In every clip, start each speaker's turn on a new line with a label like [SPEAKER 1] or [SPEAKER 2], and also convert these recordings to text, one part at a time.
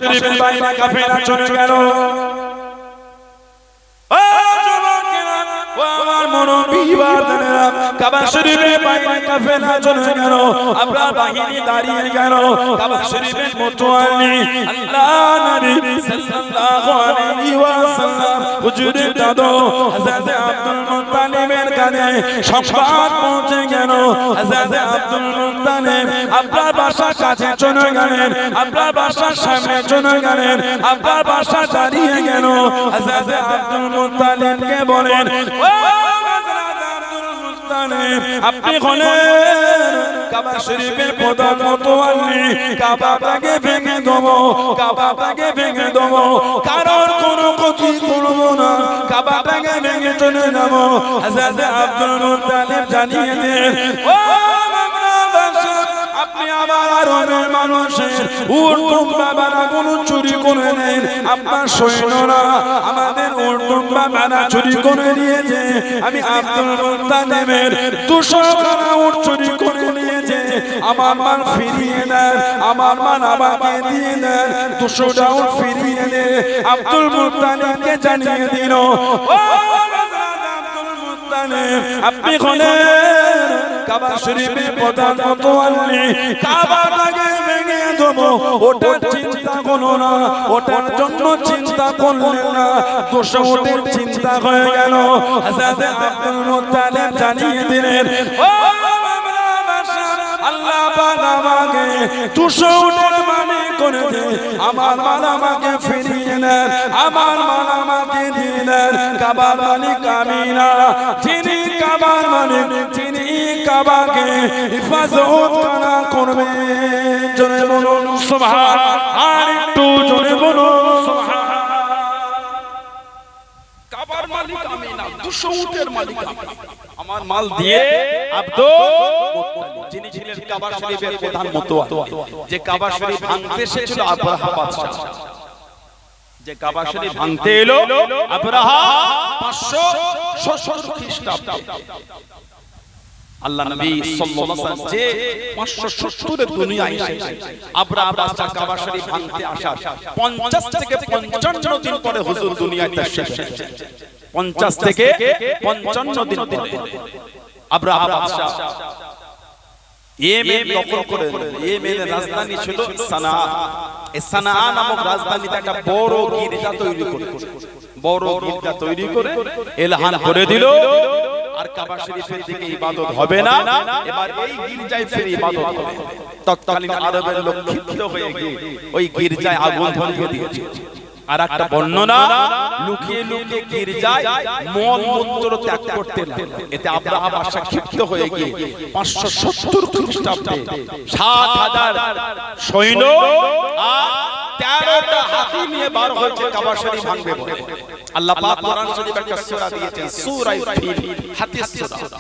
[SPEAKER 1] শরীফের বাইরে কাফেলা চলে গেল। আমার মুরব্বিবাদেরা কাবা শরীফের বাইরে কাফেলা চলে গেল। আপনার বাহিনী দাঁড়িয়ে গেল। কাবা শরীফের মোতওয়ালি আল্লাহ নবী সাল্লাল্লাহু আলাইহি ওয়াসাল্লাম হুজুরের দাদু হযরত আব্দুল মুত্তালিবের কাছে সংবাদ পৌঁছে গেল। হযরত আব্দুল মুত্তালিব আপনার বাসার কাছে চলে গেলেন। আপনার বাসার সামনে চলে গেলেন। আপনার বাসা দাঁড়িয়ে গেল। হযরত আব্দুল মুত্তালিবকে বলেন, আপনি হলেন কাবা শরীফের প্রধান মোতওয়াল্লি। কাবাটাকে ভেঙে দেবো, কাবাটাকে ভেঙে দেবো, কারোর কোনো ক্ষতি করবো না, কাবাটাকে ভেঙে চলে যাবো। হযরত আব্দুল মুত্তালিব জানিয়ে দেন, ও আপনি আমার আরবের মানুষের উট দুম্বা ভেড়াগুলো চুরি করে নেন। আপনার সৈন্যরা আমাদের উট দুম্বা ভেড়া চুরি করে নিয়েছে। আমি আব্দুল মুত্তালিবের 200 খানা উট চুরি করে নিয়েছে। আমার মাল ফিরিয়ে দেন, আমার মাল আমাকে দিয়ে দেন, 200টা উট ফিরিয়ে দেন। আব্দুল মুত্তালিবকে জানিয়ে দিল, ও আব্দুল মুত্তালিব, আপনি হলেন কাবা শরীফের প্রধান মোতওয়াল্লি। কাবাটাকে ভেঙে দেবো, ওটার চিন্তা করো না, ওটার জন্য চিন্তা করলেন না। 200 উটের চিন্তা হয়ে গেল। হযরত আব্দুল মুত্তালিব জানিয়ে দিলেন, ও আল্লাহ পাক আমাকে 200 উটের মালিক করে দে। আমার মাল আমাকে ফিরিয়ে দেন, আমার মাল আমাকে দিয়ে দেন। কাবার মালিক আমি না, যিনি কাবার মালিক, যিনি কাবাকে হিফাজত করা করবে। জোরে বলুন সুবহান, আর একটু জোরে বলুন সুবহান। কাবার মালিক আমি না, 200 উটের মালিক আমি। আমার মাল দিয়ে আব্দুল মুত্তালিব, যিনি ছিলেন কাবা শরীফের প্রধান মোতওয়াল্লি, যে কাবা শরীফ ভাঙতে এসেছিল আবরাহা বাদশা, যে কাবা শরীফ ভাঙতে এলো আবরাহা 570 খ্রিস্টাব্দে। আল্লাহ নবী সাল্লাল্লাহু আলাইহি ওয়াসাল্লাম যে 570 এর দুনিয়ায় এসেছে। আবরাহা বাদশা কাবা শরীফ ভাঙতে আসার 50 থেকে 55 দিন পরে হুজুর দুনিয়ায় তাশরীফ এনেছেন। 50 থেকে 55 দিন পরে আবরাহা বাদশা ইয়েমেন দখল করে। ইয়েমেনের রাজধানী ছিল সানা। এই সানা নামক রাজধানীতে একটা বড় গির্জা তৈরি করে, বড় গির্জা তৈরি করে এলান করে দিল, আর কাবা শরীফের দিকে ইবাদত হবে না, এবার এই গির্জায় ফিরে ইবাদত হবে। তৎকালীন আরবের লোক ক্ষিপ্ত হয়ে গিয়ে ওই গির্জায় আগুন ধরিয়ে দিয়েছে। আর একটা বর্ণনা, লুকিয়ে লুকিয়ে গির্জায় মল মূত্র ত্যাগ করতে লাগলো। এতে আবরাহা বাদশা ক্ষিপ্ত হয়ে গিয়ে 570 খ্রিস্টাব্দে 7000 সৈন্য আর 13টা হাতি নিয়ে বার হয়েছে কাবা শরীফ ভাঙবে বলে। আল্লাহ পাক কোরআন শরীফে একটা সূরা দিয়েছেন, সূরা ফিল, হাদিস সূরা।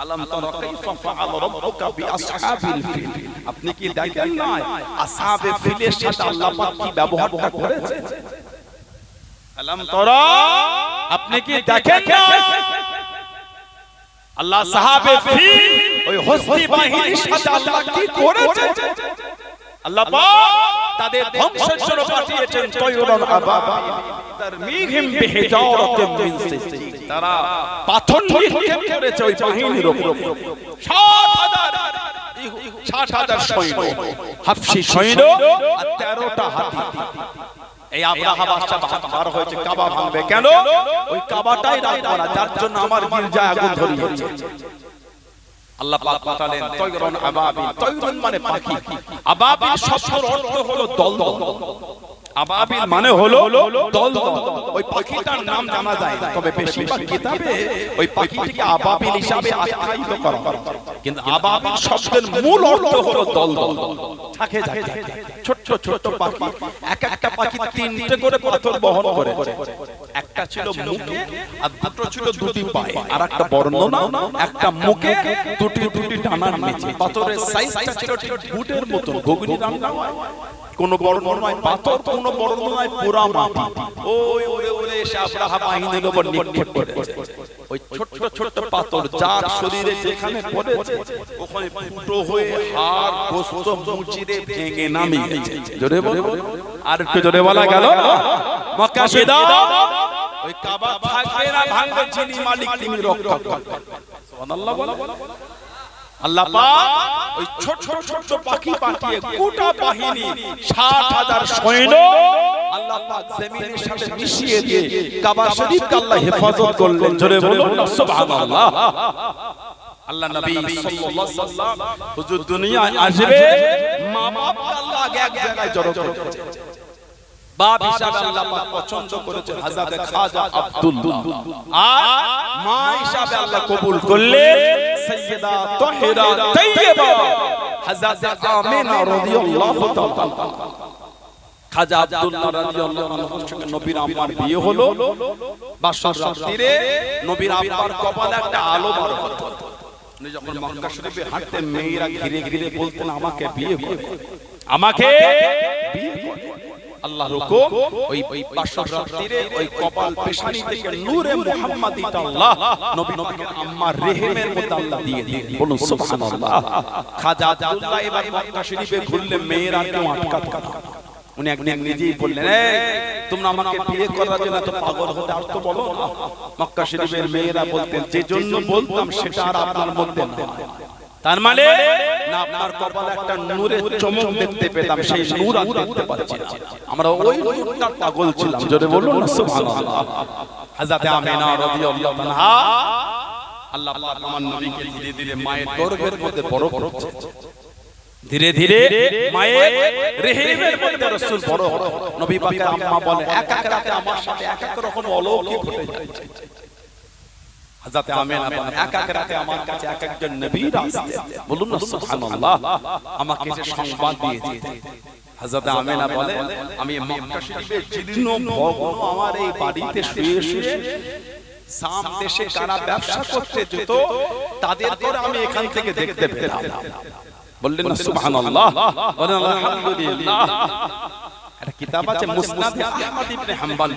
[SPEAKER 1] আলাম তারা কাইফা ফাআল রাব্বুকা বিআসহাবিল ফিল। আপনি কি দেখেন না আসহাবে ফিলের সাথে আল্লাহ পাক কি ব্যবহারটা করেছে? আলাম তারা, আপনি কি দেখেন না আল্লাহ সাহাবে ফিল ওই হস্তি বাহিনীর সাথে আল্লাহ কি করেছে? আল্লাহ পাক তাদের ধ্বংসের জন্য পাঠিয়েছেন তয়রুন আবাবিল তারমিহিম বিহিজারাতিন মিন সিজিল। তারা পাথর নিক্ষেপ করেছে ওই বাহিনীর উপর। 60,000 সৈন্য, হাফসি সৈন্য আর 13টা হাতি। এই আবরাহা বাদশা বার হয়েছে কাবা ভাঙবে। কেন? ওই কাবাটাই রাখবো না, যার জন্য আমার গির্জায় আগুন ধরিয়েছে। আল্লাহ পাক পাঠালেন তয়রুন আবাবিল। তয়রুন মানে পাখি, আবাবিল শব্দের অর্থ হলো দলদল। আবাবিল মানে হলো দলদল। ওই পাখিটার নাম জানা যায়, তবে বেশিরভাগ কিতাবে ওই পাখিটিকে আবাবিল হিসাবে আখ্যায়িত করা হয়। কিন্তু আবাবিল শব্দের মূল অর্থ হলো দলদল, থাকে থাকে ছোট ছোট পাখি। এক একটা পাখি 3টে করে পাথর বহন করে। একটা ছিল মুখে আর দুটো ছিল দুটি পায়ে। আর একটা বর্ণনা, একটা মুখে দুটি দুটি ডানার নিচে। পাথরের সাইজটা ছিল ঠিক বুটের মতো, ঘুগনি রান্না হয়। কোন বর্ণনায় পাথর, কোন বর্ণনায় পোড়া মাটি। ওই উড়ে উড়ে এসে আব্রাহা বাহিনীর উপর নিক্ষেপ করেছে। ওই ছোট্ট ছোট্ট পাথর যার শরীরে যেখানে পড়েছে ওখানে ফুটো হয়ে হাড় গোশত মুচিরে ভেঙে নামিয়ে গেছে। জোরে বলো, আর একটু জোরে বলা গেল না? মক্কা শহীদা ওই কাবা থাকবে না, ভাঙবে যিনি মালিক তিনি রক্ষা করবেন। সুবহানাল্লাহ বলো। আল্লাহ পাক ওই ছোট ছোট পাখি পাঠিয়ে গোটা বাহিনী ৬০,০০০ সৈন্য আল্লাহ পাক জমিনের সাথে মিশিয়ে দিয়ে কাবা শরীফকে আল্লাহ হেফাজত করলেন। জোরে বলুন না সুবহানাল্লাহ। আল্লাহ নবী সাল্লাল্লাহু আলাইহি ওয়াসাল্লাম হুজুর দুনিয়ায় আসবে, মা বাপ আল্লাহ আগে এক জায়গায় জড়ো করেছে। বাপ হিসাবে আল্লাহ পাক পছন্দ করেছে হযরত খাজা আব্দুল্লাহ, আর মা হিসাবে আল্লাহ কবুল করলেন সাইয়্যিদা তাহিরা তাইয়্যিবা হযরত আমিনা রাদিয়াল্লাহু তাআলা। খাজা আব্দুল্লাহ রাদিয়াল্লাহু আনহুর সঙ্গে নবীর আম্মার বিয়ে হলো। বাসর রাত্রিরে নবীর আব্বার কপালে একটা আলো বার হতো। উনি যখন মক্কা শরীফে হাঁটতেন মেয়েরা ঘিরে ঘিরে বলতেন আমাকে বিয়ে করো, আমাকে বিয়ে করো। আল্লাহর হুকুম ওই বাসর রাত্রিরে ওই কপাল পেশানি থেকে নূরে মুহাম্মাদিটা আল্লাহ নবীর আম্মার রেহেমের মধ্যে আল্লাহ দিয়ে দিলেন। বলুন সুবহানাল্লাহ। খাজা আব্দুল্লাহ এবার মক্কা শরীফে ঘুরলে মেয়েরা কেউ আটকাত না। উনি একদিন নিজেই বললেন, এই তোমরা আমাকে বিয়ে করার জন্য তো পাগল হতে আর তো বলো না। মক্কা শরীফের মেয়েরা বলতেন যে জন্য বলতাম সেটা আর আপনার মধ্যে না। তার মানে না আপনার কপালে একটা নূরের চমক দেখতে পেতাম, সেই নূর আর দেখতে পাচ্ছি না। আমরা ওই নূরটার পাগল ছিলাম। জোরে বলুন না সুবহানাল্লাহ। হযরত আমিনা রাদিয়াল্লাহু আনহা আল্লাহ পাক আমার নবীকে ধীরে ধীরে মায়ের গর্ভের মধ্যে বড় করছে। ধীরে ধীরে মায়ের রেহেমের মধ্যে রাসূল বড় হলো। নবী পাকের আম্মা বলে এক এক রাতে আমার সাথে এক এক রকম অলৌকিক ঘটে যাচ্ছে। হযরত আমিনা বলেন এক এক রাতে আমার কাছে এক একজন নবী আসতেন। বলুন না সুবহানাল্লাহ। আমাকে যে সংবাদ দিয়ে দিতেন। হযরত আমিনা বলে আমি মক্কা শরীফে জীর্ণ ভগ্ন আমার এই বাড়িতে শুয়ে শুয়ে শাম দেশে কারা ব্যবসা করতে যেত তাদের করে আমি এখান থেকে দেখতে পেতাম। বললেন না সুবহানাল্লাহ, বলেন আলহামদুলিল্লাহ। একটা কিতাব আছে মুসনাদ আহমদ ইবনে হাম্বল,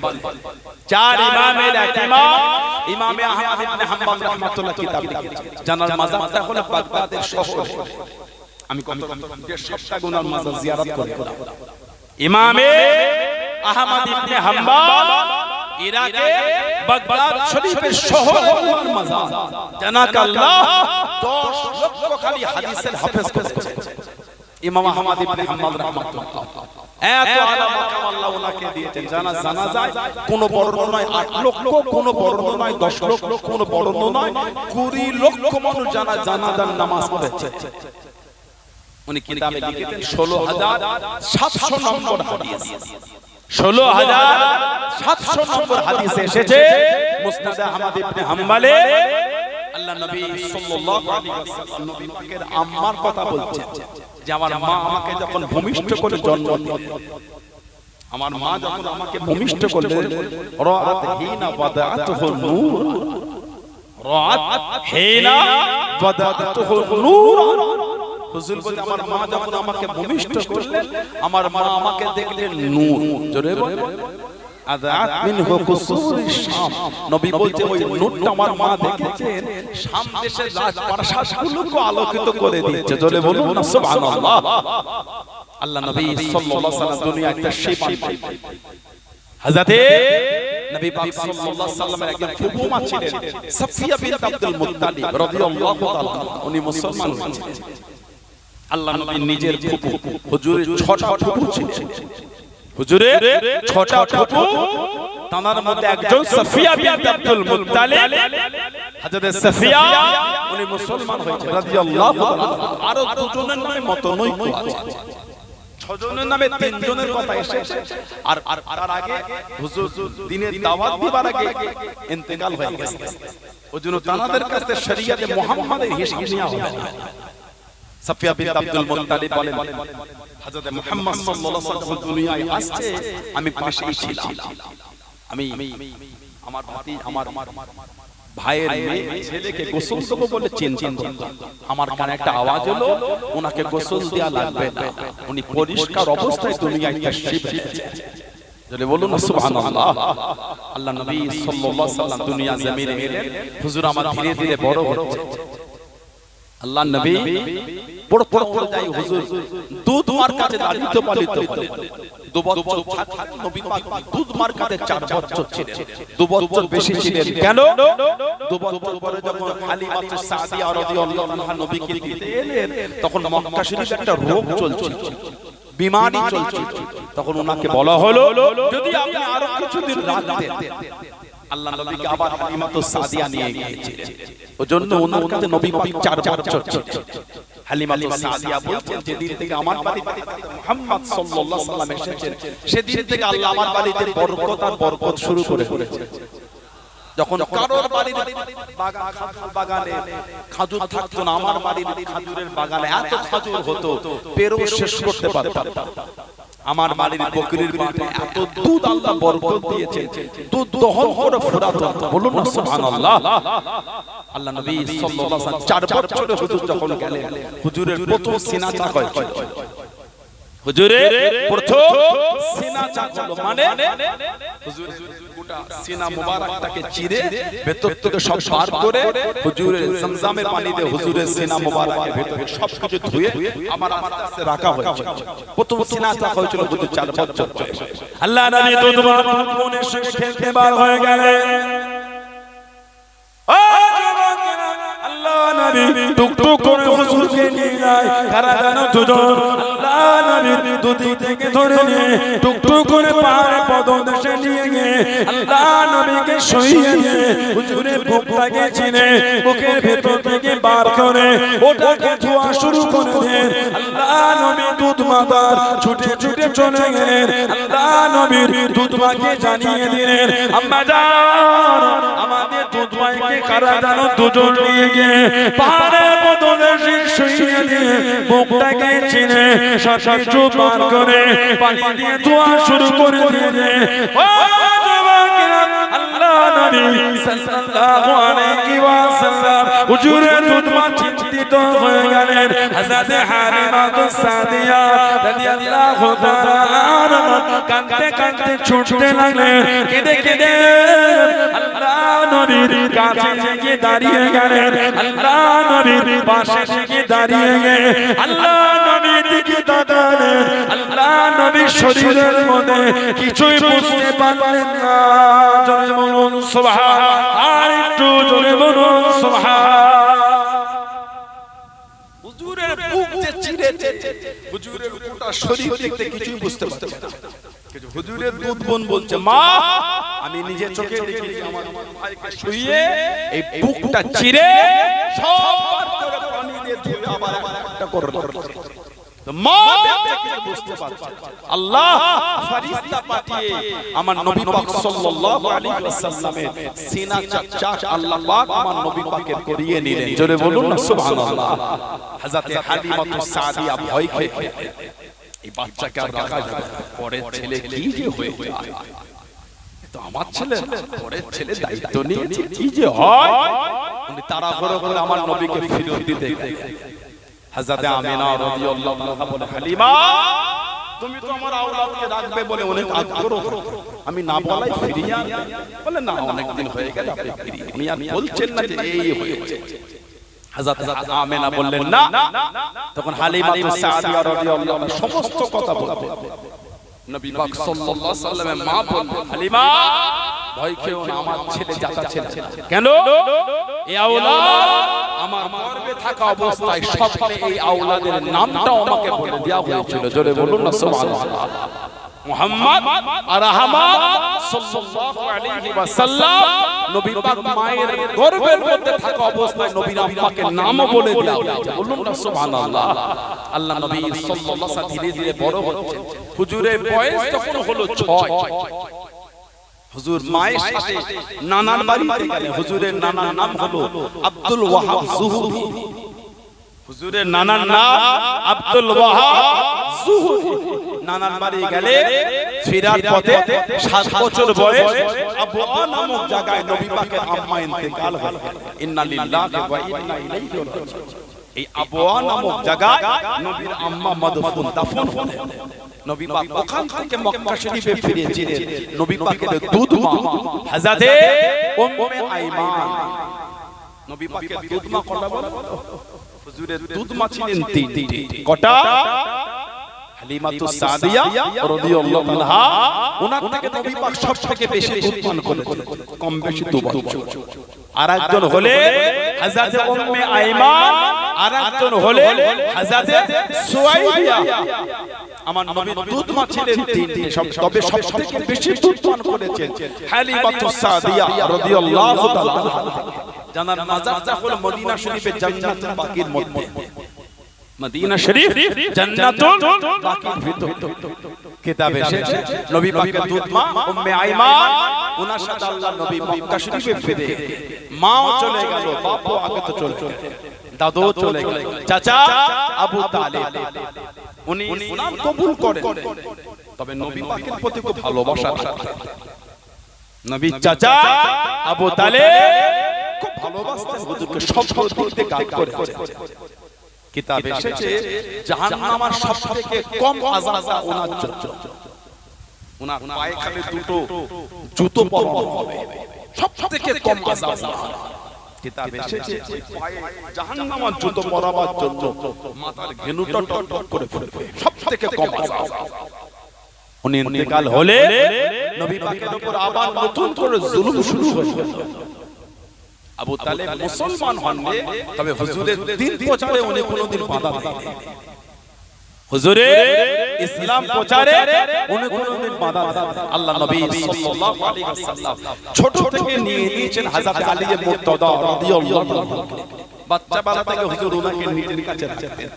[SPEAKER 1] চার ইমামের এক ইমাম ইমামে আহমদ ইবনে হাম্বল রাহমাতুল্লাহ কিতাব লিখেছেন। জানার মাজারটা হলো বাগদাদের শহর। আমি সপ্তাহ গুনার মাজার জিয়ারত করেছিলাম। ইমামে আহমদ ইবনে হাম্বল ইরাকে বাগদাদ শরীফের শহর ওর মাজার। জানাক আল্লাহ 10 লক্ষ খালি হাদিসের হাফেজ করেছে ইমাম আহমদ ইবনে হাম্বল রাহমাতুল্লাহ। এত আলা মাকাম আল্লাহ ওনাকে দিয়েছেন। জানা যায় কোন বর্ণনায় 8 লক্ষ, কোন বর্ণনায় 10 লক্ষ, কোন বর্ণনায় 20 লক্ষ মানুষ জানাজার নামাজ পড়েছে। উনি কিতাবে লিখেছেন 16,700 নম্বর হাদিস। 16,700 নম্বর হাদিস এসেছে মুসনাদ আহমদ ইবনে হাম্বলে। আল্লাহ নবী সাল্লাল্লাহু আলাইহি ওয়াসাল্লাম নবী পাকের আম্মার কথা বলছেন যে আমার মা আমাকে যখন ভূমিষ্ঠ করে জন্ম দিলেন, আমার মা যখন আমাকে ভূমিষ্ঠ করলেন, রাআত হিনা ওয়াদাআতুহু নূর, রাআত হিনা ওয়াদাআতুহু নূর। হুজুর বলে আমার মা যখন আমাকে ভূমিষ্ঠ করলেন, আমার মা আমাকে দেখলেন নূর। জোরে বলেন আযাত মিনহু কুসুরিশ শাম। নবী বলতে ওই নূরটা আমার মা দেখেছেন শাম দেশের রাজপ্রাসাদগুলোকে আলোকিত করে দিয়েছে। জোরে বলুন না সুবহানাল্লাহ। আল্লাহ নবী সাল্লাল্লাহু আলাইহি ওয়াসাল্লাম দুনিয়ায় তাশরীফ আনলেন। হযরতে নবী পাক সাল্লাল্লাহু আলাইহি ওয়াসাল্লামের একজন ফুফু মা ছিলেন সাফিয়া বিনত আব্দুল মুত্তালিব রাদিয়াল্লাহু তাআলা। উনি মুসলমান হয়েছিলেন। আল্লাহ নবী নিজের ফুফু, হুজুরের 6টা ফুফু ছিলেন। হুজুরের 6টা ফুফু, তার মধ্যে একজন সাফিয়া বিনত আব্দুল মুত্তালিব। হযরত সাফিয়া উনি মুসলমান হয়েছেন রাদিয়াল্লাহু তাআলা। আর দুজনের নামে মতনৈক্য আছে। 6 জনের নামে 3 জনের কথা এসেছে। আর তার আগে হুজুর দ্বীনের দাওয়াত দিবার আগে ইন্তেকাল হয়ে গেছে। ওজন্য তাদের কাছে শরীয়তে মুহাম্মাদের হিসাব নেওয়া হবে না। সাফিয়া বিনত আব্দুল মুত্তালিব বলেন হযরত মুহাম্মদ সাল্লাল্লাহু আলাইহি ওয়াসাল্লাম দুনিয়ায় আসছে, আমি পাশেই ছিলাম। আমি আমার ভাতি আমার ভাইয়ের মেয়ে ছেলেকে গোসল দেব বলে চিন্তা করলাম। আমার কানে একটা আওয়াজ হলো ওনাকে গোসল দেয়া লাগবে না, উনি পরিষ্কার অবস্থায় দুনিয়ায় তাশরীফ এনেছেন। যদি বলুন সুবহানাল্লাহ। আল্লাহ নবী সাল্লাল্লাহু আলাইহি ওয়াসাল্লাম দুনিয়া জমিনে এলেন, হুজুর আমার ধীরে ধীরে বড় হচ্ছে। আল্লাহ নবী বড় বড় যাই হুজুর দুধ মার কাছে লালিত পালিত হলেন। 2 বছর থাকা নবী পাক দুধ মার কাছে 4 বছর ছিলেন, 2 বছর বেশি ছিলেন। কেন? 2 বছর পরে যখন হালিমাতু সাদিয়া রাদিয়াল্লাহু আনহা নবীকে দিতে এলেন, তখন মক্কা শরীফে একটা রোগ চলছিল, বিমারি চলছিল। তখন ওনাকে বলা হলো যদি আপনি আরো কিছুদিন রাখতেন। আল্লাহ নবীকে আবার হালিমাতু সাদিয়া নিয়ে গিয়েছিলেন, ওজন্য ওনার কাছে নবী পাক 4 বছর ছিলেন। হালিমাতু সাদিয়া বলছেন যেদিন থেকে আমার বাড়িতে মুহাম্মদ সাল্লাল্লাহু আলাইহি ওয়াসাল্লাম এসেছেন, সেদিন থেকে আল্লাহ আমার বাড়িতে বরকত আর বরকত শুরু করেছে। যখন কারোর বাড়ির বাগানে খাজুর থাকতো না, আমার বাড়ির খাজুরের বাগানে এত খাজুর হতো পেরো শেষ করতে পারতাম না। আমার বাড়ির বকরির বাটে এত দুধ আল্লাহ বরকত দিয়েছেন, দুধ দহন করে ফুরাতো। বলুন না সুবহানাল্লাহ। আল্লাহ নবী সাল্লাল্লাহু আলাইহি ওয়াসাল্লাম 4 বছরে হুজুর যখন গেলেন, হুজুরের প্রথম সিনা চাক হয়েছিল। হুজুরের প্রথম সিনা চাক হলো মানে হুজুর গোটা সিনা মোবারকটাকে চিরে ভেতর থেকে সব বার করে হুজুরের জমজমের পানি দিয়ে হুজুরের সিনা মোবারকের ভেতরে সবকিছু ধুয়ে আমার আস্তে রাখা হয়েছিল। প্রথম সিনা চাক হয়েছিল হুজুর 4 বছর বয়সে। আল্লাহ নবী তো তোমার মনের সঙ্গে খেলতে বার হয়ে গেলেন। আল্লাহ নবী টুকটুক করে হুজুরকে নিয়ে যায়, কারা জানো দুজন। আল্লাহ নবীর দুদিক থেকে ধরে নিয়ে টুকটুক করে পাহাড়ে পদদেশে নিয়ে গিয়ে আল্লাহ নবীকে শুইয়ে দিয়ে হুজুরের বুকটাকে চিনে বুকের ভেতর থেকে বার করে ওটাকে ধোয়া শুরু করে দেন। আল্লাহ নবী দুধ মাতার ছুটে ছুটে চলে গেলেন। আল্লাহ নবীর দুধ মাকে জানিয়ে দিলেন, আম্মা জান আমাদের দুধ মাকে কারা জানো দুজন নিয়ে গিয়ে পাহাড়ের পদদেশে শুইয়ে দিয়ে বুকটাকে চিনে সবকিছু বার করে পানি দিয়ে ধোয়া শুরু করে দিয়ে ও যুবকেরা, আল্লাহ নবী সাল্লাল্লাহু আলাইহি ওয়াসাল্লাম হুজুরের দুধ মা চিন্তিত হয়ে গেলেন। হযরত হালিমাতু সাদিয়া রাদিয়াল্লাহু তাআলা কাঁদতে কাঁদতে ছুটতে লাগলেন, কেঁদে কেঁদে আল্লাহ নবীর কাছে গিয়ে দাঁড়িয়ে গেলেন। আল্লাহ নবীর পাশে গিয়ে দাঁড়িয়ে গিয়ে আল্লাহ নবীর দিকে তাকালেন। আল্লাহ নবীর শরীরের মধ্যে কিছুই বুঝতে পারলেন না। জোরে বলুন সুবহান, আর একটু জোরে বলুন সুবহান। হুজুরের বুক যে চিরেছে, হুজুরের গোটা শরীর দেখতে কিছুই বুঝতে পারছে না। হুজুরের দুধ বোন বলছে, মা আমি নিজে চোখে দেখেছি আমার ভাইকে শুইয়ে এই বুকটা চিরে সব বার করে পানি দিয়ে ধুয়ে আবার একটা করে মা কিছু বুঝতে পারছে। আল্লাহ ফেরেশতা পাঠিয়ে আমার নবী পাক সাল্লাল্লাহু আলাইহি ওয়াসাল্লামের সিনা চাক আল্লাহ পাক আমার নবী পাকের করিয়ে নিলেন। জোরে বলুন না সুবহানাল্লাহ। হযরত হালিমাতু সাদিয়া ভয় খেয়ে এই বাচ্চাকে আর রাখা যাবে, পরের ছেলে কি যে হয়ে যায়, তো আমার ছেলে পরের ছেলে দায়িত্ব নিয়েছে কি যে হয়। উনি তাড়াহুড়ো করে আমার নবীকে ফিরিয়ে দিতে গেলেন। হযরত আমিনা রাদিয়াল্লাহু আনহা বলে, হালিমা তুমি তো আমার আওলাদকে রাখবে বলে অনেক আগ্রহ, আমি না বলাই ফিরিয়ে আনবে। বলে না, অনেক দিন হয়ে গেল আপনি ফিরিয়ে, উনি আর বলছেন না যে এই হয়েছে। হযরত আমিনা বললেন না। তখন হালিমাতু সাদিয়া রাদিয়াল্লাহু আনহা সমস্ত কথা বললেন। নবী পাক সাল্লাল্লাহু আলাইহি ওয়াসাল্লামের মা বললেন, হালিমা ভয় খেও না, আমার ছেলে জাতা ছেলে। কেন? এই আওলাদ আমার গর্ভে থাকা অবস্থায় স্বপ্নে এই আওলাদের নামটাও আমাকে বলে দেওয়া হয়েছিল। জোরে বলুন না সুবহানাল্লাহ। মুহাম্মদ আর আহমদ সাল্লাল্লাহু আলাইহি ওয়াসাল্লাম নবী পাক মায়ের গর্ভের মধ্যে থাকা অবস্থায় নবীর আম্মাকে নামও বলে দেওয়া হয়েছে। বলুন না সুবহানাল্লাহ। আল্লাহ নবী সাল্লাল্লাহু আলাইহি ওয়াসাল্লাম ধীরে ধীরে বড় হচ্ছেন। হুজুরের বয়স তখন হলো 6। হুজুর মায়ের সাথে নানার বাড়িতে গেলেন। হুজুরের নানার নাম হলো আব্দুল ওয়াহাব জুহুরি। হুজুরের নানার নাম আব্দুল ওয়াহাব জুহুরি। নানার বাড়ি গেলে ফেরার পথে 7 বছর বয়স আবওয়া নামক জায়গায় নবী পাকের আম্মা ইন্তেকাল হল। ইন্না লিল্লাহি ওয়া ইন্না ইলাইহি রাজিউন। এই আবওয়া নামক জায়গায় নবীর আম্মা মাদফুন দাফন হলেন। নবী পাক ওখান থেকে মক্কা শরীফে ফিরেছিলেন নবী পাকের দুধ মা হযরতে উম্মে আইমান নবী পাকের দুধ মা কটা বলো হুজুরের দুধ মা ছিলেন তিনটি কটা হালিমাতুস সাদিয়া রাদিয়াল্লাহু আনহা ওনার থেকে নবী পাক সবথেকে বেশি দুধ পান করেছেন কম বেশি দুবার আরেকজন হলে হযরত উম্মে আইমান আরেকজন হলে হযরত সুয়াইয়া আমার নবী দুধ মা ছিলেন তিনটি তবে সবথেকে বেশি দুধ পান করেছেন হালিমাতুস সাদিয়া রাদিয়াল্লাহু তাআলা জানার মাজারটা হলো মদিনা শরীফের জান্নাতুল বাকির মধ্যে মদিনা শরীফ জান্নাতুল বাকির ভিতর কিতাবে এসেছে নবী পাকের দুধ মা উম্মে আইমান ওনার সাথে আল্লাহর নবী মক্কা শরীফে ফিরে মাও চলে গেল বাপও আগে তো চলে গেল দাদু চলে গেল চাচা আবু তালিব উনি ইসলাম কবুল করেন তবে নবী পাকের প্রতি খুব ভালোবাসা নবী চাচা আবু তালিব খুব ভালোবাসতেন হুজুরকে সব দিক থেকে গাইড করেছেন কিতাবে এসেছে জাহান্নামের সবথেকে কম আযাব ওনার জন্য ওনার পায়ে খালি দুটো জুতো পরানো হবে সবথেকে কম আযাব কিতাবে এসেছে পায়ে জাহান্নামের জুতো পরাবার জন্য মাথার ঘেনুটা টকটক করে ফুটবে সবথেকে কম আযাব উনি ইন্তেকাল হলে নবী পাকের উপর আবার নতুন করে জুলুম শুরু হয়ে গেল আবু তালেব মুসলমান হননি তবে হুজুরের দ্বীন প্রচারে উনি কোনোদিন বাধা দেননি হুজুরের ইসলাম প্রচারে উনি কোনোদিন বাধা দেননি আল্লাহ নবী সাল্লাল্লাহু আলাইহি ওয়াসাল্লাম ছোট থেকে নিয়ে নিয়েছেন হযরত আলী মুর্তদা রাদিয়াল্লাহু আনহু বাচ্চা বেলা থেকে হুজুর ওনাকে নিজের কাছে রাখতেন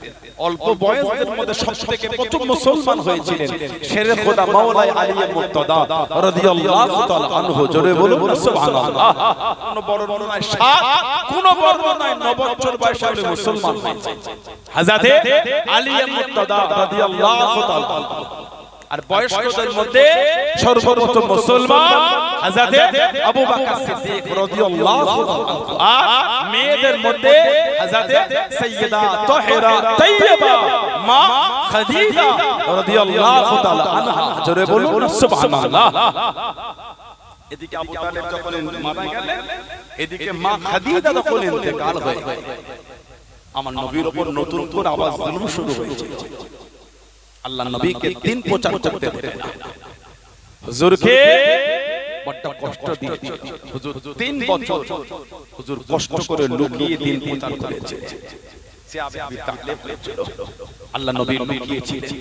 [SPEAKER 1] অল্প বয়সের মধ্যে সবথেকে প্রথম মুসলমান হয়েছিলেন শেরে খোদা মাওলাই আলী মুর্তদা রাদিয়াল্লাহু তাআলা আনহু জোরে বলুন সুবহানাল্লাহ কোন বর্ণনায় 7 কোন বর্ণনায় 9 বছর বয়সে উনি মুসলমান হয়েছেন হযরত আলী মুর্তদা রাদিয়াল্লাহু তাআলা আর বয়স্কদের মধ্যে সর্বপ্রথম মুসলমান হযরত আবু বকর সিদ্দিক রাদিয়াল্লাহু আনহু আর মেয়েদের মধ্যে হযরত সাইয়্যিদা তাহিরা তাইয়্যিবা মা খাদিজা রাদিয়াল্লাহু তাআলা আনহা জোরে বলুন সুবহানাল্লাহ এদিকে আবু তালেব যখন মারা গেলেন এদিকে মা খাদিজা যখন ইন্তেকাল হয়ে আমার নবীর উপর নতুন করে আওয়াজ জুলুম শুরু হয়েছে আল্লাহ নবীকে দ্বীন প্রচার করতে দেন না হুজুরকে বড় কষ্ট দিয়েছে হুজুর 3 বছর হুজুর কষ্ট করে লুকিয়ে দ্বীন প্রচার করেছে সে আবি তালেব হয়েছিল আল্লাহ নবী লুকিয়েছিলেন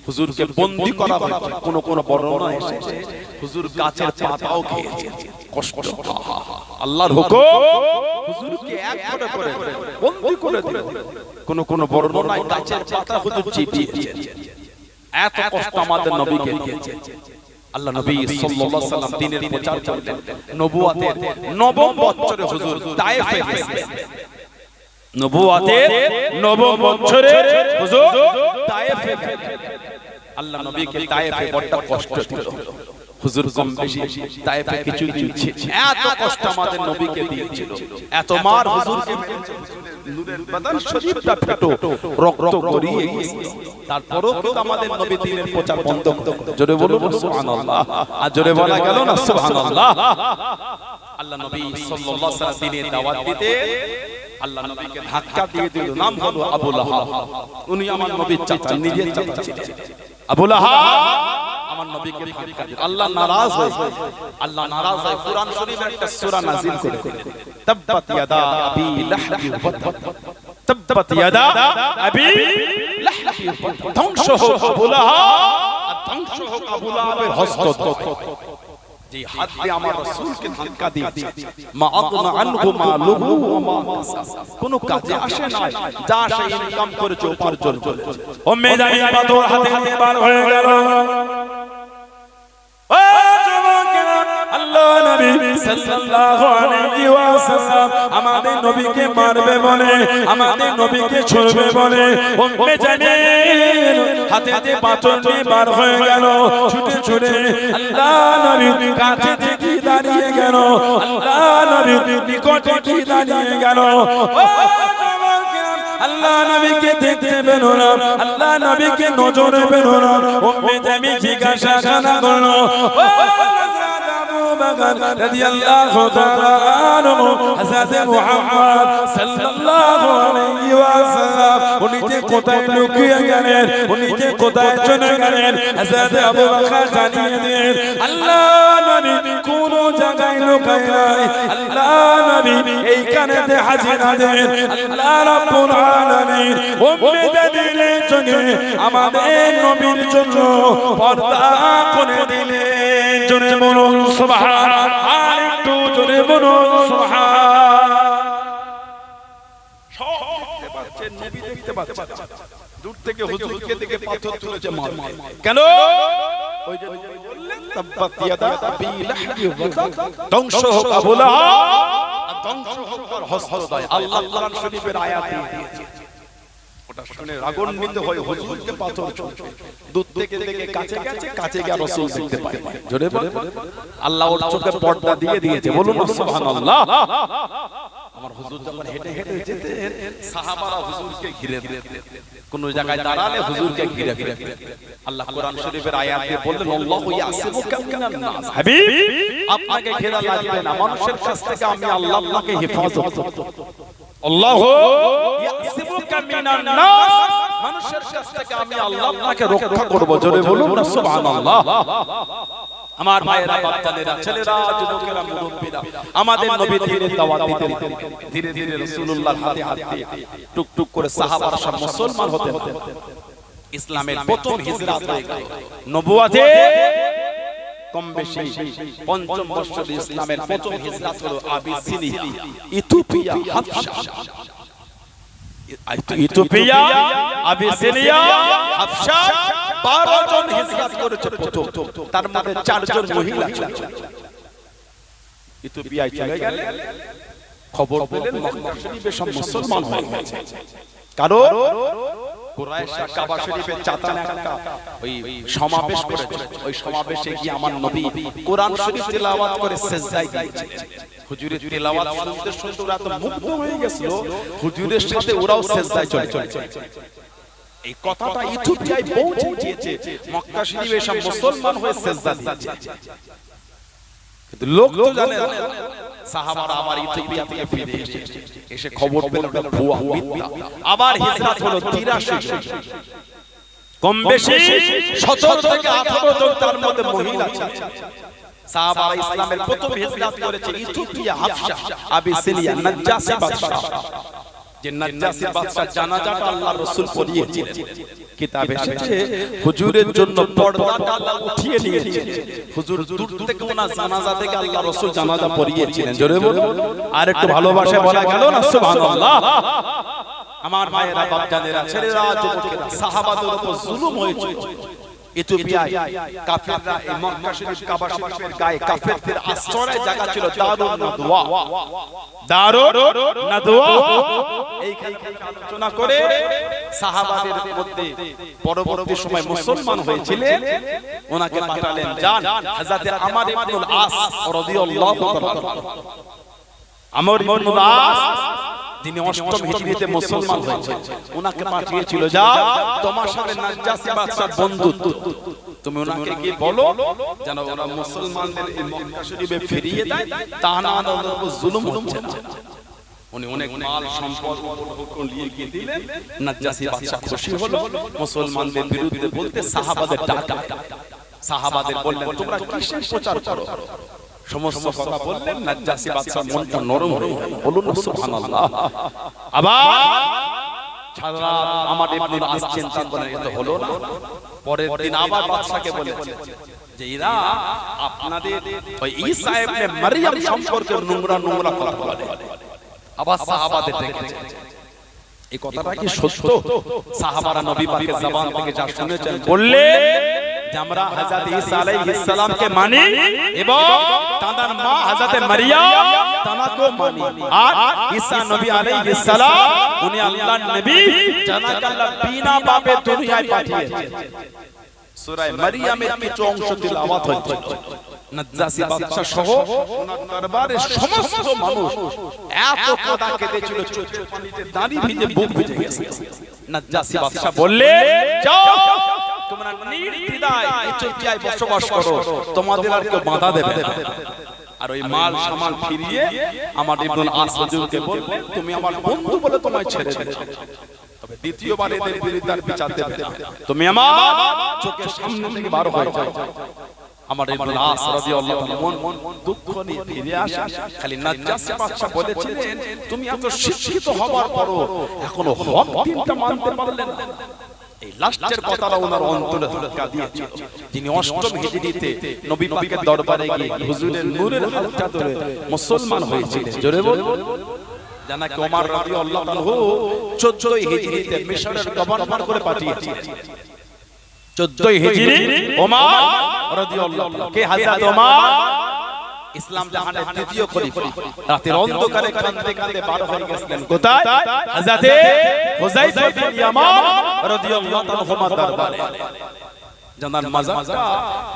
[SPEAKER 1] হুজুরকে বন্দী করা হয়েছে কোন কোন বর্ণনা এসেছে হুজুর গাছের পাতাও খেয়েছে কষ্ট আল্লাহর হুকুম হুজুরকে এক করে বন্দী করে দিল কোন কোন বর্ণনায় গাছের পাতা হুজুর চিবিয়েছেন এত কষ্ট আমাদের নবীকে দিয়েছে আল্লাহ নবী সাল্লাল্লাহু আলাইহি ওয়াসাল্লাম দ্বীনের প্রচার করলেন নবুয়তের নবম বছরে হুজুর তায়েফে গেলেন নবুয়তের নবম বছরে হুজুর তায়েফে গেলেন আল্লাহ নবীকে তায়েফে বড় কষ্ট দিল হুজুর কম বেশি তায়েফে কিছু ছিল এত কষ্ট আমাদের নবীকে দিয়েছিল এত মার হুজুরকে নূরের বদন শরীফটা ফেটো রক্ত গড়িয়ে গিয়েছিল তারপরও কিন্তু আমাদের নবী দ্বীনের প্রচার বন্ধ করে জোরে বলুন সুবহানাল্লাহ আর জোরে বলা গেল না সুবহানাল্লাহ আল্লাহ নবী সাল্লাল্লাহু আলাইহি ওয়াসাল্লাম দ্বীনের দাওয়াত দিতে আল্লাহ নবীকে ধাক্কা দিয়ে দিল নাম হলো আবু লাহাব উনি আমার নবীর চাচা নিজের চাচা ছিলেন আবু লাহাব আমার নবীকে ধাক্কা দিল আল্লাহ নারাজ হয় কুরআন শরীফের একটা সূরা নাযিল করে তাব্বাত ইয়াদা আবি লাহবি ওয়া তাব্বাত ইয়াদা আবি লাহবি ধ্বংস হোক আবু লাহাব ধ্বংস হোক আবু লাহাবের হস্ত যে হাত দিয়ে আমার রাসূলকে ধাক্কা দিয়েছে মা আগনা আনহু মালুহু ওয়া মা কাসাব কোন কাজে আসে না যা সে ইনকাম করেছে উপার্জন করেছে উম্মে জামিয়া পাথর হাতে নিয়ে বার হয়ে গেল ও যুবকেরা আল্লাহ নবী সাল্লাল্লাহু আলাইহি ওয়াসাল্লাম আমাদের নবীকে মারবে বলে আমাদের নবীকে ছুঁড়বে বলে উম্মে জামিল হাতে হাতে পাথর নিয়ে বার হয়ে গেল ছুটে ছুটে আল্লাহ নবীর কাছে থেকে দাঁড়িয়ে গেল আল্লাহ নবীর নিকটে গিয়ে দাঁড়িয়ে গেল ও যুবকেরা আল্লাহ নবীকে দেখতে পেল না, আল্লাহ নবীকে নজরে পেল না। উম্মে জামি জিজ্ঞাসা করলো, ও হযরত আবু বকর রাদিয়াল্লাহু তাআলা আনহু, হযরত মুহাম্মদ সাল্লাল্লাহু আলাইহি ওয়াসাল্লাম উনি যে কোথায় লুকিয়ে গেলেন, উনি যে কোথায় চলে গেলেন, হযরত আবু বকর জানিয়ে দেন। আল্লাহ নবী কোন জায়গায় লুকায় নাই, আল্লাহ নবী এইখানেতে হাজিরা দেন। আল্লাহ রাব্বুল আলামিন উম্মে জামিলের জন্য, আমাদের নবীর জন্য পর্দা করে দিলেন। জোরে বলুন সুবহান, আর একটু জোরে বলুন সুবহান। সব দেখতে পাচ্ছেন, নবী দেখতে পাচ্ছেন, দূর থেকে হুজুরকে দেখে পাথর তুলেছে মার। কেন? ওই যে বললেন তাব্বাত ইয়াদা আবি লাহবি ওয়া ধ্বংস হোক আবু লাহাব, ধ্বংস হোক তার হস্তদ্বয়। আল্লাহ কোরআন শরীফের আয়াত দিয়েছে, ওটা শুনে রাগান্বিত হয়ে হুজুরকে পাথর ছুঁড়ছে। দূর থেকে দেখে কাছে গেছে, কাছে গিয়ে রাসূল দেখতে পায়। জোরে বলে আল্লাহ ওর চোখে পর্দা দিয়ে দিয়েছে। বলুন সুবহানাল্লাহ। আমার হুজুর যখন হেঁটে হেঁটে যেতেন, সাহাবারা হুজুরকে ঘিরে দিতেন, কোন জায়গায় দাঁড়ালে হুজুরকে ঘিরে ঘিরে। আল্লাহ কোরআন শরীফের আয়াত দিয়ে বললেন, আল্লাহু ইয়াসিমুকা মিনান নাস। হাবিব, আপনাকে ঘেরা লাগবে না, মানুষের কাছ থেকে আমি আল্লাহ আপনাকে হেফাজত করব। আল্লাহু ইয়াসিমুকা মিনান নাস, মানুষের কাছ থেকে আমি আল্লাহ আপনাকে রক্ষা করব। জোরে বলুন না সুবহানাল্লাহ। আমার ভাইয়েরা, বাচ্চারা, ছেলেরা, যুবকেরা, মুরব্বিরা, আমাদের নবী দ্বীনের দাওয়াত দিতেন। ধীরে ধীরে রাসূলুল্লাহর হাতে হাত দিয়ে টুক টুক করে সাহাবারা সব মুসলমান হতেন। ইসলামের প্রথম হিজরত হয়ে গেল। নবুয়তে কম বেশি পঞ্চম বর্ষে ইসলামের প্রথম হিজরত হলো আবিসিনিয়া, ইথিওপিয়া, হাবশা। ইথিওপিয়া, আবিসিনিয়া, হাবশা 12 জন হিজরত করেছে প্রথম। তার মধ্যে 4 জন মহিলা ছিলেন। ইথিওপিয়ায় চলে গেলেন, খবর পেলেন মক্কা শরীফে সব মুসলমান হয়ে গেছে। কারণ কুরাইশরা কাবা শরীফের চাতানে একটা ওই সমাবেশ করেছে। ওই সমাবেশে গিয়ে আমার নবী কোরআন শরীফ তেলাওয়াত করে সিজদায় গিয়েছিলেন। হুজুরের তেলাওয়াত শুনতে শুনতে ওরা তো মুগ্ধ হয়ে গেছিল, হুজুরের সাথে ওরাও সিজদায় চলে গেছে। এই কথাটা ইথিওপিয়ায় পৌঁছে গিয়েছে, মক্কা শরীফে সব মুসলমান হয়ে সিজদা দিচ্ছে। কিন্তু লোক তো জানে না। সাহাবারা আবার ইথিওপিয়া থেকে ফিরে এসে খবর পেল ভুয়া মিথ্যা। আবার হিজরত হলো 83। কম বেশি 17 থেকে 18 জন তার মধ্যে মহিলা ছিল। সাহাবারা ইসলামের প্রথম হিজরত করেছে ইথিওপিয়া, হাবশা, আবিসিনিয়া, নাজ্জাসি বাদশা। যে নাজ্জাসি বাদশা জানাজাটা আল্লাহর রাসূল পড়িয়েছিলেন। কিতাবে এসেছে হুজুরের জন্য পর্দাটা আল্লাহ উঠিয়ে নিয়েছে। হুজুর দূর থেকে ওনার জানাজা থেকে আল্লাহ রাসূল জানাজা পড়িয়েছিলেন। জোরে বলুন, আর একটু ভালোবাসা বলা গেল না সুবহানাল্লাহ। আমার মায়েরা, বাপজানেরা, ছেলেরা, যুবকেরা, সাহাবাদের উপর জুলুম হয়েছে। ইথিওপিয়ায় কাফেররা এই মক্কা শরীফ কাবা শরীফের গায়ে কাফেরদের আশ্রয়ের জায়গা ছিল দারুন নাদওয়া। দারুন নাদওয়া এইখানে আলোচনা করে সাহাবাদের মধ্যে পরবর্তী সময় মুসলমান হয়েছিলেন, ওনাকে পাঠালেন যান হযরত আমর ইবনুল আস রাদিয়াল্লাহু তাআলা। আমর ইবনুল আস যিনি 8ম হিজরিতে মুসলমান হয়েছেন, ওনাকে পাঠিয়েছিল যাও তোমার সাথে নাজ্জাসি বাদশার বন্ধুত্ব, তুমি ওনাকে গিয়ে বলো যেন ওরা মুসলমানদের এই মক্কা শরীফে ফিরিয়ে দেয়, তা না ওদের উপর জুলুম হচ্ছে না। উনি অনেক মাল সম্পদ নিয়ে গিয়ে দিলেন। নাজ্জাসি বাদশা খুশি হলো, মুসলমানদের বিরুদ্ধে বলতে সাহাবাদের ডাকা। সাহাবাদের বললেন তোমরা কিসের প্রচার করো? সমস্ত কথা বললেন। নাজ্জাসি বাদশার মনটা নরম হয়ে গেল। বলুন সুবহানাল্লাহ। আবার ছাড়া আমার ইবনুল আস চিন্তা করেন এত হলো না। পরের দিন আবার বাদশাকে বলেছে যে এরা আপনাদের ওই ঈসা ইবনে মারইয়াম সম্পর্কে নোংরা নোংরা কথা বলে। আবার সাহাবাদের ডেকেছে। এই কথাটা কি সত্য? সাহাবারা নবী পাকের জবান থেকে যা শুনেছেন বললেন যে আমরা হযরত ঈসা আলাইহিস সালামকে মানি এবং তাঁর মা হযরত মারইয়াম তানাকেও মানি। আর ঈসা নবী আলাইহিস সালাম উনি আল্লাহর নবী, যাকে আল্লাহ বিনা পাপে দুনিয়ায় পাঠিয়েছেন। সূরা মারইয়ামের কিছু অংশ তিলাওয়াত হচ্ছে। নাজ্জাসী বাদশা সহ ওনার দরবারের সমস্ত মানুষ এত কাঁদা কেঁদেছিল, চোখের পানিতে দাঁড়িয়ে ভিজে বুক ভিজে গেছে। নাজ্জাসী বাদশা বললে, যাও তোমরা নির্দ্বিধায় ইথিওপিয়ায় বসবাস করো, তোমাদের আর কেউ বাধা দেবে না। আর ওই মাল সামান ফিরিয়ে আমার ইবনুল আস হুজুরকে বলবে, তুমি আমার বন্ধু বলে তোমায় ছেড়ে দেব, তবে দ্বিতীয়বার এদের বিরুদ্ধে আর বিচার দেবে না, তুমি আমার চোখের সামনে থেকে বার হয়ে যাও। আমার ইবনুল আস রাদিয়াল্লাহু তাআলা মন দুঃখ নিয়ে ফিরে আসে। খালি নাজ্জাসী বাদশা বলেছিলেন, তুমি এত শিক্ষিত হবার পরও এখনো হক দিনটা মানতে পারলেন না। এই লাস্টের কথাটা ওনার অন্তরে ধাক্কা দিয়েছিল। যিনি অষ্টম হিজরিতে নবী পাকের দরবারে গিয়ে হুজুরের নূরের হাতটা ধরে মুসলমান হয়েছিলেন। জোরে বলুন। জানাকে ওমর রাদিয়াল্লাহু তাআলা 14 হিজরিতে মিশরের গভর্নর করে পাঠিয়েছিলেন। 14 হিজরি ওমর রাদিয়াল্লাহু তাআলা কে হযরত ওমর ইসলাম জাহানের দ্বিতীয় খলিফা, রাতের অন্ধকারে কাঁদতে কাঁদতে বার হয়ে গেলেন কোথায়? হযরতে হুযায়ফা বিন ইয়ামান রাদিয়াল্লাহু তাআলা দরবারে। জানার মাজারটা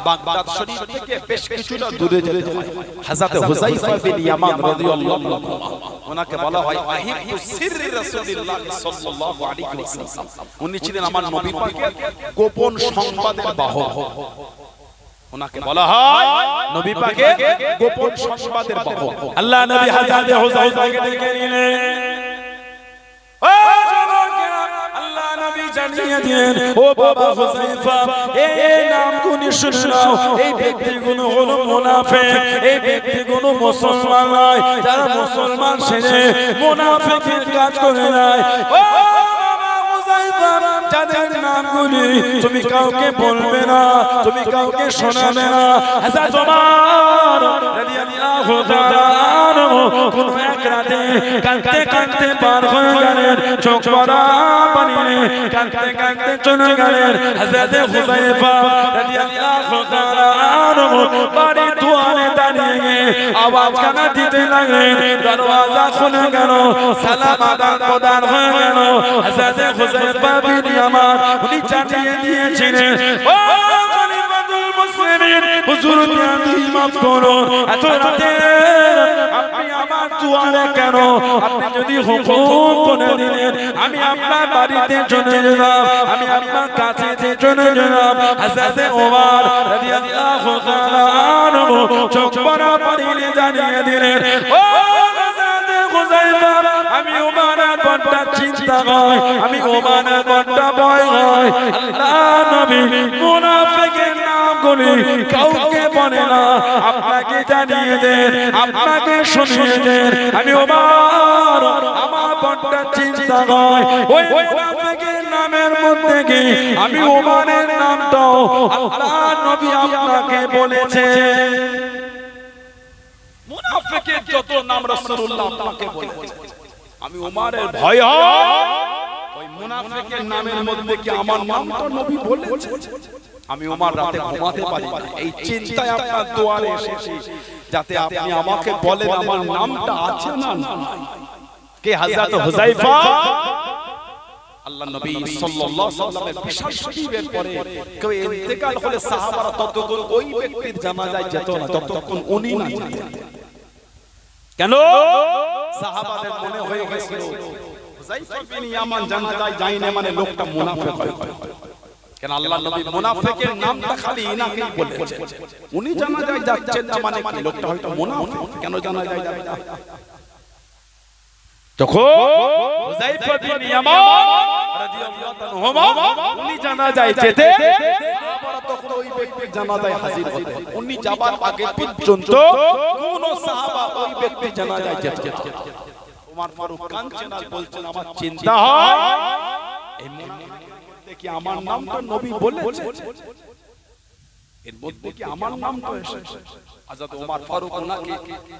[SPEAKER 1] বাগদাদ শরীফ থেকে বেশ কিছুটা দূরে যেতে হয়। হযরতে হুযায়ফা বিন ইয়ামান রাদিয়াল্লাহু তাআলা ওনাকে বলা হয় আহিবু সিররি রাসূলুল্লাহ সাল্লাল্লাহু আলাইহি ওয়াসাল্লাম। উনি ছিলেন আমার নবী পাকের গোপন সংবাদের বাহক। ওনাকে বলা হয় নবী পাকের গোপন সংবাদের বাহক। আল্লাহ নবী হযরতে হুযায়ফাকে ডেকে নিলেন। ও যুবকেরা, আল্লাহ নবী জানিয়ে দিলেন, ও বাবা হুযায়ফা, এই নামগুলো শুনে নাও। এই ব্যক্তিগুলো হলো মুনাফিক, এই ব্যক্তিগুলো মুসলমান নয়, যারা মুসলমান সেজে মুনাফিকের কাজ করে নাই। ও যাদের নামগুলি তুমি কাউকে বলবে না, তুমি কাউকে শোনাবে না। হযরত ওমর রাদিয়াল্লাহু তাআলা কোন এক রাতে কাঁদতে কাঁদতে পার হয়ে গেলেন, চোখ ভরা পানি কাঁদতে কাঁদতে চলে গেলেন। হযরত হুযায়ফা রাদিয়াল্লাহু তাআলা বাড়ির দুয়ারে দাঁড়িয়ে আওয়াজ কানা দিতে লাগলেন। দরওয়াজা খুলে গেল, সালাম আদান হয়ে গেল। হযরত হুযায়ফা বিন ইয়ামান উনি জানিয়ে দিয়েছিলেন, ও খলিফাতুল মুসলিমিন, হুজুর আপনি মাফ করুন, এত রাতে আপনি আমার দুয়ারে কেন? আপনি যদি হুকুম করে দিলেন আমি আপনার বাড়িতে চলে যেতাম, আমি আপনার কাছে চলে যেতাম। হযরত ওমর রাদিয়াল্লাহু তাআলা আনহু চোখ ভরা পানি জানিয়ে দিলেন, ও হযরত হুযায়ফা, আমি ওমরের বড় চিন্তা হয়, আমি ওমরের বড় ভয় হয়। আল্লাহ নবী মুনাফিকের নামগুলি কাউকে বলে না, আপনাকে জানিয়ে দেন, আপনাকে শুনিয়ে দেন। আমি ওমর, আমার বড় চিন্তা হয় ওই মুনাফিকের নামের মধ্যে কি আমি ওমরের নামটাও আল্লাহ নবী আপনাকে বলেছে। মুনাফিকের যত নাম রাসূলুল্লাহ আপনাকে বলেছে, আমি ওমরের ভয় হয় ওই মুনাফিকের নামের মধ্যে কি আমার নামটা নবী বলেছে। আমি ওমর রাতে ঘুমাতে পারি না, এই চিন্তায় আপনার দুয়ারে এসেছি যাতে আপনি আমাকে বলেন আমার নামটা আছে না নাই। কে? হযরত হুযায়ফা। আল্লাহ নবী সাল্লাল্লাহু আলাইহি ওয়াসাল্লামের বিশাল শরীরের পরে কেউ ইন্তেকাল হলে সাহাবারা ততক্ষণ ওই ব্যক্তির জানাজায় যেত না যতক্ষণ উনি না যেতেন। কেন? সাহাবাদের মনে হয়ে গেছিল হুযায়ফা বিন ইয়ামান জানাজায় যায়নি মানে লোকটা মুনাফিক হয়। কেন? আল্লাহ নবী মুনাফিকের নামটা খালি ইনাকেই বলেছেন, উনি জানাজায় যাচ্ছেন না মানে কি লোকটা হয়তো মুনাফিক। কেন জানাজায় যাবে না? যখন হুযায়ফা বিন ইয়ামান রাদিয়াল্লাহু আনহু উনি জানাজায় যেতে, সাহাবারা তখন ওই ব্যক্তির জানাজায় হাজির হতেন। উনি যাবার আগে পর্যন্ত কোন সাহাবা ওই ব্যক্তির জানাজায় যেতে। ওমর ফারুক কাঁদছেন আর বলছেন, আমার চিন্তা হয় এই মধ্যে কি আমার নামটা নবী বলেছে, এর মধ্যে কি আমার নামটা এসেছে। হযরত ওমর ফারুক ওনাকে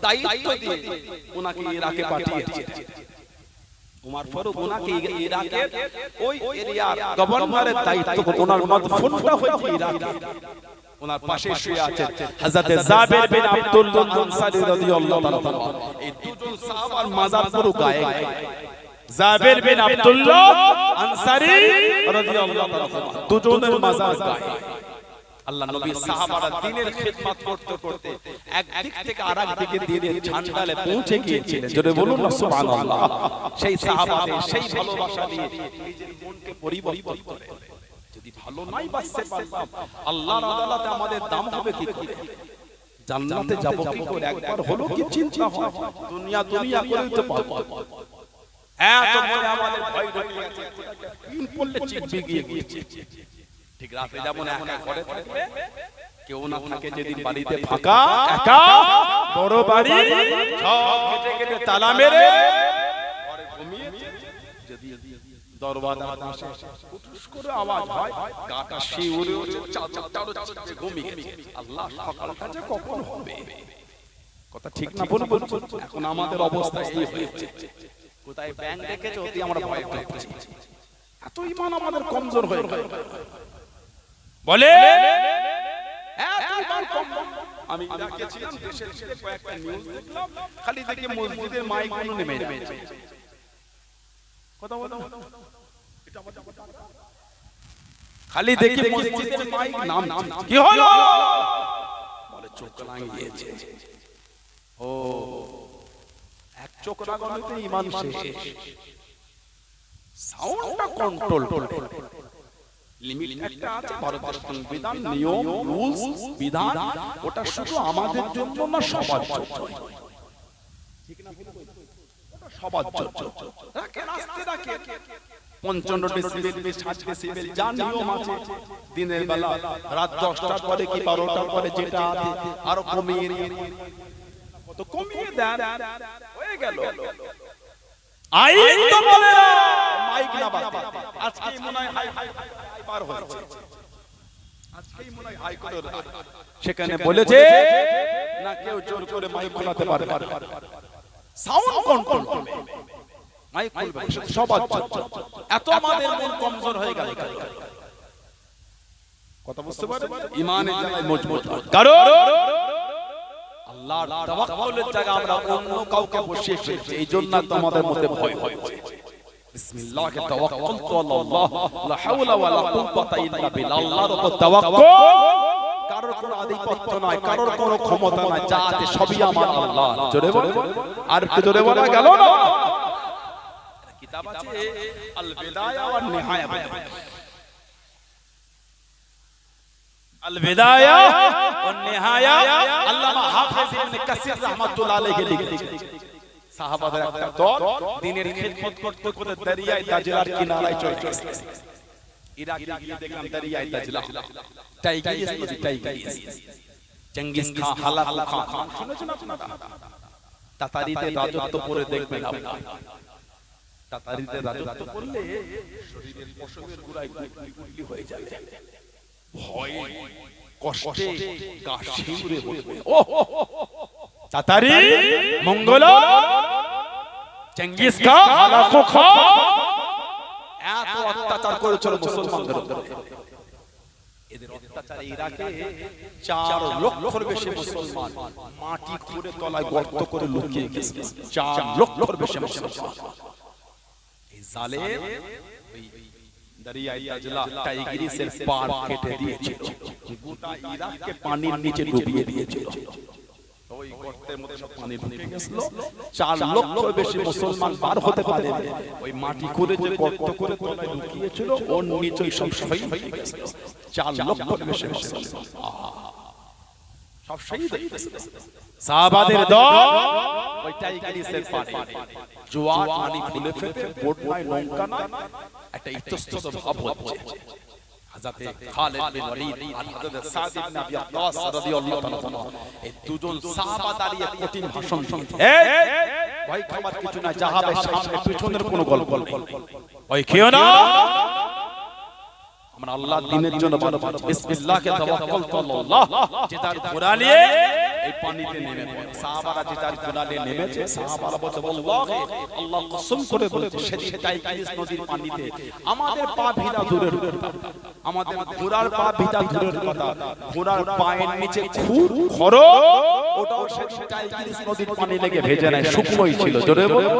[SPEAKER 1] দায়িত্ব দিয়ে ওনাকে ইরাকে পাঠিয়েছে। ওমর ফারুক ওনাকে ইরাকের ওই এরিয়ার গভর্নরের দায়িত্ব, ওনার মাদফুনটা হয়েছে ইরাকে। ওনার পাশে শুয়ে আছেন হযরত জাবির বিন আব্দুল্লাহ আনসারী রাদিয়াল্লাহু তাআলা। এই দুজন সাহাবার মাজার পুরো গায়ে গায়ে। জাবির বিন আব্দুল্লাহ আনসারী রাদিয়াল্লাহু তাআলা দুজনের মাজার গায়ে। আল্লাহ নবী সাহাবারা দ্বীনের খিদমত করতে করতে এক দিক থেকে আরেক দিকে দ্বীনের ঝান্ডালে পৌঁছে গিয়েছিলেন। জোরে বলুন না সুবহানাল্লাহ। সেই সাহাবাদের সেই ভালোবাসা দিয়ে নিজের মনকে পরিবর্তন করে, যদি ভালো নাই বাঁচতে পারতাম আল্লাহর আদালতে আমাদের দাম হবে কি করে, জান্নাতে যাব কি করে, একবার হলো কি চিন্তা হয়, দুনিয়া দুনিয়া করেই তো পাবো। এত মনে আমাদের ভয় ঢুকে গেছে, তিন পড়লে চিপে গিয়ে গিয়েছে। ঠিক রাতে যেমন একা ঘরে থাকবে, কেউ না থাকে, যেদিন বাড়িতে ফাঁকা একা বড় বাড়ি সব কেটে কেটে তালা মেরে ঘরে ঘুমিয়েছে, যদি দরওয়াজা আসে কুটুস করে আওয়াজ হয়, গাটা শিউরে ওঠে, চাদর চাদর ঘুমিয়েছে। আল্লাহ সকাল কাজে কখন হবে, কথা ঠিক না বলুন? এখন আমাদের অবস্থা এই হয়েছে, কোথায় ব্যাংক রেখেছে ওতে আমরা ভয় পাচ্ছি, এত ঈমান আমাদের কমজোর হয়ে গেল। বলে আমি দেখেছিলাম দেশের ছেলে কয়েকটা নিউজ দেখলাম, খালি দেখে মসজিদের মাইক গুলো নেমে যাচ্ছে। কথা বলো, খালি দেখে মসজিদের মাইক নাম কি হলো, বলে চোখ লাগিয়েছে। ও এক চোখ লাগানোতে ঈমান শেষ, সাউন্ডটা কন্ট্রোল, লিমিট একটা আছে, ভারতের সংবিধান নিয়ম রুলস বিধান, ওটা শুধু আমাদের জন্য না সবার জন্য, ঠিক না? ওটা সবার জন্য। রাখেন আস্তে রাখেন, 55 ডেসিবেল 60 ডেসিবেল যা নিয়ম আছে, দিনের বেলা রাত 10টার পরে কি 12টার পরে যেটা আছে আরো কমিয়ে কত কমিয়ে দেন, হয়ে গেল। আইন তো বলে না মাইক না বাজে, আজকেই মনে হয় হাই পার হয়েছে, আজকেই মনে হয় হাইকোর্টের সেখানে বলেছে না কেউ জোর করে মাইক খোলাতে পারবে না, সাউন্ড কন্ট্রোল করবে, মাইক খুলবে সবার জন্য। এত আমাদের মন কমজোর হয়ে গেল, কথা বুঝতে পারেন? ঈমানের জায়গায় মজবুত, কারণ আল্লাহর তাওয়াক্কুলের জায়গা আমরা অন্য কাউকে বসিয়ে ফেলছি, এইজন্য তোমাদের মধ্যে ভয় হয়েছে। বিসমিল্লাহি তাওয়াক্কালতু আলাল্লাহ লা হাওলা ওয়ালা কুওয়াতা ইল্লা বিল্লাহ। আল্লাহর উপর তাওয়াক্কুল, কারোর কোনো আধিপত্য নাই, কারোর কোনো ক্ষমতা নাই, যা আছে সবই আমার আল্লাহ। জোরে বলে, আর একটু জোরে বলা গেল না? কিতাব আছে আল বিদায়া ওয়ান নিহায়া, আল বিদায়া ওয়ান নিহায়া আল্লামা হাফিজ ইবনে কাসির রাহমাতুল্লাহ আলাইহি লিখেছেন। সাহাবাদের একটা দল দ্বীনের খিদমত করতে করতে দরিয়ায়ে দাজলার কিনারায় চলে গেছে। ইরাকে গিয়ে দেখলাম দরিয়ায়ে দাজলা, টাইগ্রিস নদী, Tigris, Genghis Khan, Hulagu Khan, শুনেছেন আপনারা? তাতারিদের রাজত্ব পরে দেখবেন আপনারা, তাতারিদের রাজত্ব করলে শরীরের পশমের গোড়ায় গুলি হয়ে যাবে, ভয় কষ্টে গা শিউরে উঠবে। ও তাতারি মঙ্গল চেঙ্গিস খান, হালাকু খান এত অত্যাচার করেছিল মুসলমানদের উপর। এদের অত্যাচারে ইরাকে 4 লক্ষের বেশি মুসলমান মাটি খুঁড়ে তলায় গর্ত করে লুকিয়ে গেছে। 4 লক্ষের বেশি মুসলমান এই জালেম ওই দরিয়ায়ে দাজলা টাইগ্রিসের পার কেটে দিয়েছিল, গোটা ইরাককে পানির নিচে ডুবিয়ে দিয়েছিল। ওই গর্তের মধ্যে সব পানি ঢুকে গেছিল, 4 লক্ষের বেশি মুসলমান পার হতে পারে। ওই মাটি খুঁড়ে যে গর্ত করে তলায় লুকিয়েছিল ওর নিচেই সব শহীদ হয়ে গেছে। 4 লক্ষের বেশি মুসলমান সব শহীদ হয়ে গেছে। সাহাবাদের দল ওই টাইগ্রিসের পারে, জোয়ার পানি খুলে ফেলে, বোট নাই, নৌকা নাই, একটা ইতস্তত ভাব হচ্ছে। হযরতে খালিদ বিন ওয়ালিদ আর হযরত সাদ ইবনে আবি ওয়াক্কাস রাদিয়াল্লাহু তাআলা এই দুজন সাহাবা দাঁড়িয়ে কঠিন ভাষণ দিয়েছে। ভয় খাবার কিছু না, জাহাবের সামনে পিছনের কোনো গল্প নেই, ভয় খেও না। আমরা আল্লাহর দ্বীনের জন্য ভালো বিসমিল্লাহি তাওয়াক্কালতু আলাল্লাহ, যে তার ঘোড়া নিয়ে এই পানিতে নেমে পড়ে। সাহাবারা যে তার ঘোড়া নিয়ে নেমেছে, সাহাবারা বলছে আল্লাহে, আল্লাহ কসম করে বলছে সেদিন টাইগ্রিস নদীর পানিতে আমাদের পা ভিজা দূরের কথা, আমাদের ঘোড়ার পা ভিজা দূরের কথা, ঘোড়ার পায়ের নিচে খুর খর ওটাও সেদিন টাইগ্রিস নদীর পানি লেগে ভেজে নাই, শুকনোই ছিল। জোরে বলো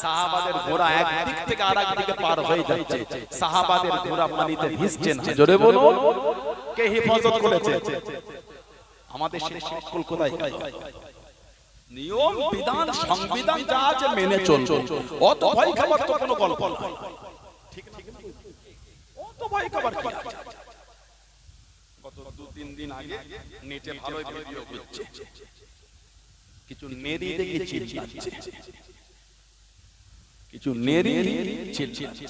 [SPEAKER 1] সাহাবাদের ঘোড়া একদিক থেকে আরেক দিকে পার হয়ে যাচ্ছে, সাহাবাদের ঘোড়া পানিতে ভিজছে না। জোরে বলুন, কে হেফাজত করেছে? আমাদের সেই স্কুল কোথায়? নিয়ম বিধান সংবিধান যা আছে মেনে চলবে। অত ভয় খাবার তো কোনো গল্প না, ঠিক ঠিক। অত ভয় খাবার কি আছে? গত 2-3 দিন আগে নেটে ভালো ভিডিও হচ্ছে, কিছু নেরি দেখে চিল্লাচ্ছে, কিছু নেরি চিল্লাচ্ছে।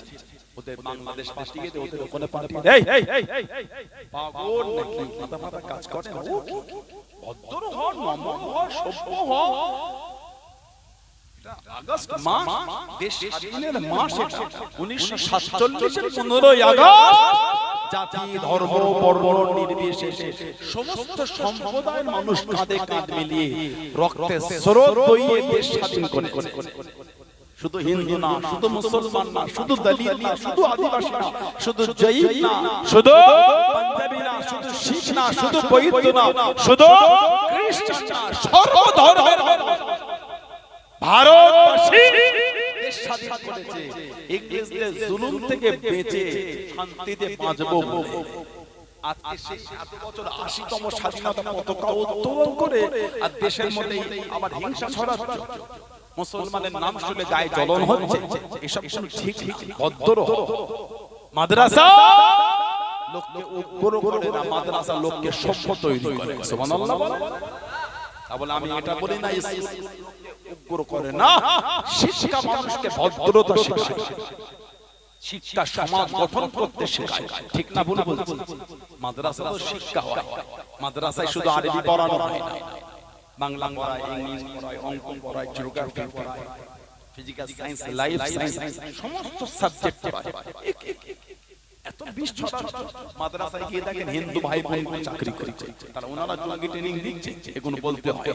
[SPEAKER 1] ওদের বাংলাদেশ পাঠিয়ে দে, ওদের ওখানে পাঠিয়ে দে। এই পাগল নাকি? মাথা মাথা কাজ করে না? ভদ্র হন, নম্র হন, সভ্য হন। এটা আগস্ট মাস, দেশ স্বাধীনের মাস। 1947 এর 15ই আগস্ট জাতি ধর্ম বর্ণ নির্বিশেষে সমস্ত সম্প্রদায়ের মানুষ কাঁধে কাঁধ মিলিয়ে রক্তের স্রোত বইয়ে দেশ স্বাধীন করে। শুধু হিন্দু না, শুধু মুসলমান না, শুধু দলিত না, শুধু আদিবাসী না, শুধু জৈন না, শুধু পাঞ্জাবি না, শুধু শিখ না, শুধু বৌদ্ধ না, শুধু খ্রিস্টান না, সর্বধর্মের ভারতবাসী দেশ স্বাধীন করেছে ইংরেজদের জুলুম থেকে বেঁচে শান্তিতে বাঁচবো বলে। আজকে সেই এত বছর 80তম স্বাধীনতা পতাকা উত্তোলন করে আর দেশের মধ্যে আবার হিংসা ছড়াচ্ছে, মুসলমানের নাম শুনে গায়ে জ্বলন হচ্ছে। এসব কোনো ঠিক ভদ্র মাদ্রাসা লোককে উগ্র করে না, মাদ্রাসা লোককে সভ্য তৈরি করে। সুবহানাল্লাহ বলে। আমি এটা বলি না উগ্র করে না, শিক্ষা মানুষকে ভদ্রতা শেখায়, শিক্ষা সমাজ গঠন করতে শেখায়, ঠিক না? ভুল বলছি? মাদ্রাসা তো শিক্ষা হয়, মাদ্রাসায় শুধু আরবি পড়ানো হয় না, বাংলা পড়ায়, ইংলিশ পড়ায়, অঙ্ক পড়ায়, জিওগ্রাফি পড়ায়, ফিজিক্যাল সায়েন্স, লাইফ সায়েন্স, সমস্ত সাবজেক্ট পড়ায়। এত বিশ মাদ্রাসায় গিয়ে দেখেন হিন্দু ভাই বোন চাকরি করছে, তারা ওনারা জঙ্গি ট্রেনিং দিচ্ছে, এগুলো বলতে হয়।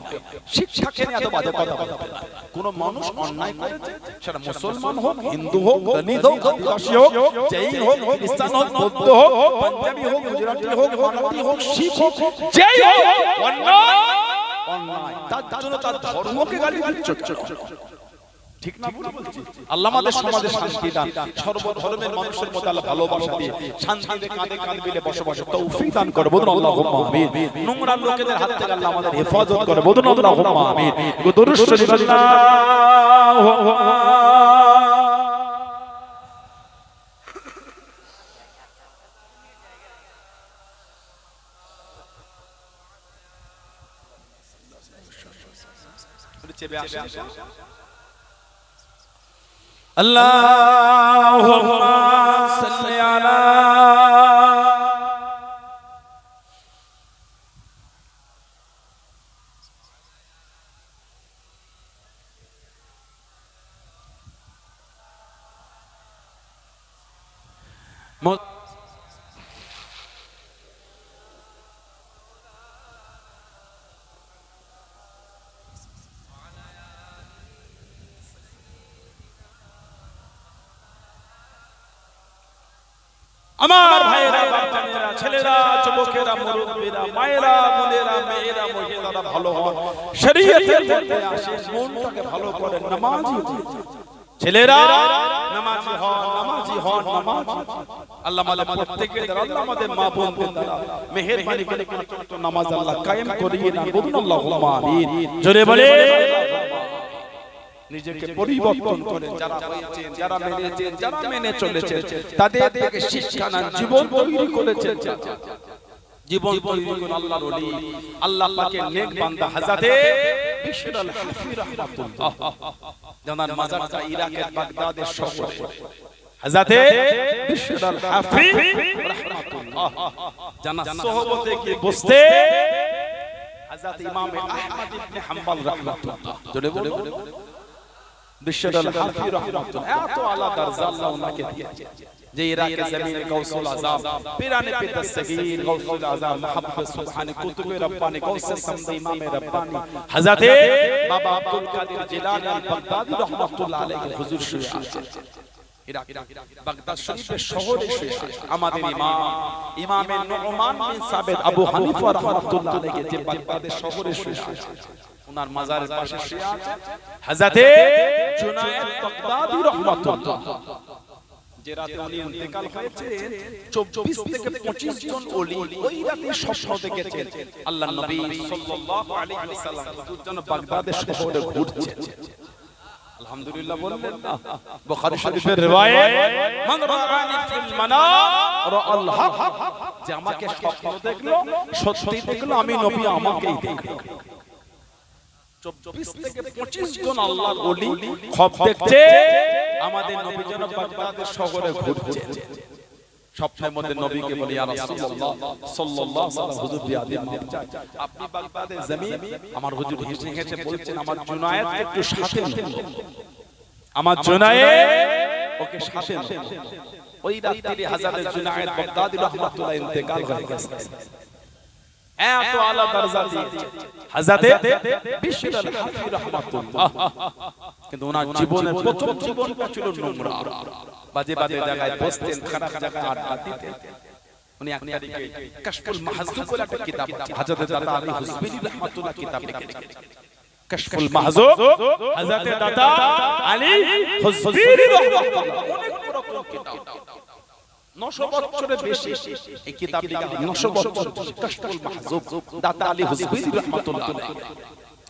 [SPEAKER 1] শিক্ষাকে নিয়ে এত বাজে কথা বলতে না। কোন মানুষ অন্যায় করেছে, সেটা মুসলমান হোক, হিন্দু হোক, দলিত হোক, আদিবাসী হোক, জৈন হোক, খ্রিস্টান হোক, বৌদ্ধ হোক, পাঞ্জাবি হোক, গুজরাটি হোক, মারাঠি হোক, শিখ হোক, যেই হোক, অন্যায় তার জন্য তার ধর্মকে গালি দিচ্ছে, ঠিক না? আল্লাহ আমাদের সমাজে শান্তি দান, সর্বধর্মের মানুষের মধ্যে আল্লাহ ভালোবাসা দিয়ে শান্তিতে কাঁধে কাঁধ মিলে বসবাসের তৌফিক দান করে। বলুন আল্লাহুম্মা আমিন। নোংরা লোকেদের হাত থেকে আল্লাহ আমাদের হেফাজত করে। বলুন আল্লাহুম্মা আমিন। দুরূদ শরীফ আল্লাহুম্মা সাল্লি আলা আমার ভাইয়েরা, বাচ্চারা, ছেলেরা, যুবকেরা, মুরব্বিরা, মায়েরা, বোনেরা, মেয়েরা, মহিলারা ভালো হন, শরীয়তের মধ্যে আসে, মনটাকে ভালো করেন, নামাজি ছেলেরা নামাজি হন, নামাজি হন, নামাজি। আল্লাহ আমাদের প্রত্যেককে আল্লাহ আমাদের মা বোনদের দ্বারা মেহেরবানি করে ছোট নামাজ আল্লাহ কায়েম করিয়ে না। বলুন আল্লাহুম্মা আমিন। জোরে বলে নিজেকে পরিবর্তন করে যারা হয়েছেন, যারা মেনেছেন, যারা মেনে চলেছেন, তাদের থেকে শিক্ষা নেন, জীবন তৈরি করেছেন, জীবন তৈরি করে আল্লাহর ওলি, আল্লাহ পাকের নেক বান্দা হযরতে বিশর আল হাফি রাহমাতুল্লাহ, জানার মাজারটা ইরাকের বাগদাদের শহরে, হযরতে বিশর আল হাফি রাহমাতুল্লাহ জানার সোহবতে কি বসতে হযরত ইমাম আহমদ ইবনে হাম্বল রাহমাতুল্লাহ। জোরে বলে বিশর আল হাফি রাহমাতুল্লাহ। এত আলা দরজা আল্লাহ ওনাকে দিয়েছে যে ইরাকে জমিনে গাউসুল আযম, পিরানে পে দস্তগীর গাউসুল আযম, মুহাম্মদ সুবহান কুতুবে রব্বানি গাউসুল সমদ ইমামে রব্বানি হযরতে বাবা আব্দুল কাদের জিলানী আল বাগদাদি রাহমাতুল্লাহ আলাইহি হুজুর শুয়ে আছে ইরাক বাগদাদ শরীফের শহরে শুয়ে আছে। আমাদের ইমাম ইমামে নুমান বিন সাবিত আবু হানিফা রাহমাতুল্লাহ আলাইহি যে বাগদাদের শহরে শুয়ে আছে, ওনার মাজারের পাশে শুয়ে আছে হযরতে জুনায়েদ বাগদাদি রাহমাতুল্লাহ। যে রাতে উনি ইন্তেকাল হয়েছে 24 থেকে 25 জন ওলি ওই রাতে স্বপ্ন দেখেছেন আল্লাহর নবী সাল্লাল্লাহু আলাইহি ওয়াসাল্লাম দুজন বাগদাদের শহরে ঘুরছে। আলহামদুলিল্লাহ বললেন না? বুখারী শরীফের রিওয়ায়াত মান রাআনি ফিল মানাম রাআল হক, যে আমাকে স্বপ্ন দেখলো সত্যি দেখলো আমি নবী আমাকেই দেখলো। 24 থেকে 25 জন আল্লাহর ওলি খব দেখছে আমাদের নবী যেন বাগদাদের শহরে ঘুরছে। স্বপ্নের মধ্যে নবীকে বলি ইয়া রাসূলুল্লাহ সাল্লাল্লাহু আলাইহি ওয়াসাল্লাম, হুজুর বিয়াদি মাপ চাই, আপনি বাগদাদের জমিন আমার হুজুর হেসে হেসে বলছেন আমার জুনায়েদকে একটু সাথে নিন, আমার জুনায়েদ ওকে সাথে নিন। ওই রাতে হযরত জুনায়েদ বাগদাদি রাহমাতুল্লাহ ইন্তেকাল হয়ে গেছে। এত আলা দরজা দিয়েছে হযরতে বিশর আল হাফি রাহমাতুল্লাহ, কিন্তু ওনার জীবনের প্রথম জীবনটা ছিল নোংরা। বাজে বাজে জায়গায় বসতেন, খারাপ জায়গায় আড্ডা দিতেন। উনি এক তারিখে কাশফুল মাহজুব বলে একটা কিতাব আছে, হযরত দাতা আলী হুসবিনী রাহমাতুল্লাহ কিতাব লিখেছেন। কাশফুল মাহজুব হযরত দাতা আলী হুসবিনী রাহমাতুল্লাহ, অনেক বড় কিতাব, 900 বছরের বেশি এই কিতাব লিখা, 900 বছর কাশফুল মাহজুব দাতা আলী হুসবিনী রাহমাতুল্লাহ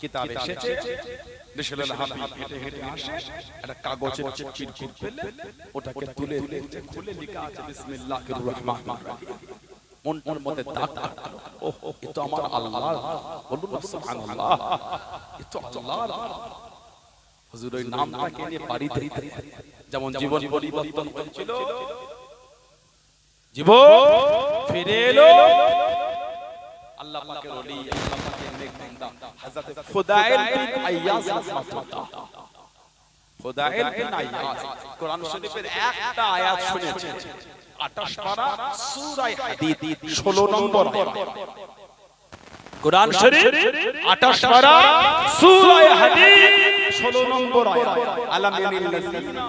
[SPEAKER 1] কিতাব এসেছে। বিশর আল হাফি হেঁটে হেঁটে আসে, একটা কাগজের চিরকুট পেলে ওটাকে তুলে দিয়েছে, খুলে লেখা আছে বিসমিল্লাহির রহমানির রহিম। মনটার মধ্যে দাগ কাটলো, ওহো এ তো আমার আল্লাহ, বলুন না সুবহানাল্লাহ, এ তো আল্লাহর হুজুর। ওই নামটাকে নিয়ে বাড়ি দিতে যেমন জীবন পরিবর্তন হয়েছিল, জীবন ফিরে এলো। আল্লাহ পাকের ওলি, আল্লাহ পাকের নেক বান্দা হযরত ফুদাইল বিন আইয়াজ রাহমাতুল্লাহ। ফুদাইল বিন আইয়াজ কোরআন শরীফের একটা আয়াত শুনেছেন, 28 পারা সূরা হাদীদ 16 নম্বর আয়াত। কোরআন শরীফ 28 পারা সূরা হাদীদ 16 নম্বর আয়াত। আলাম ইয়ানিল লাযিনা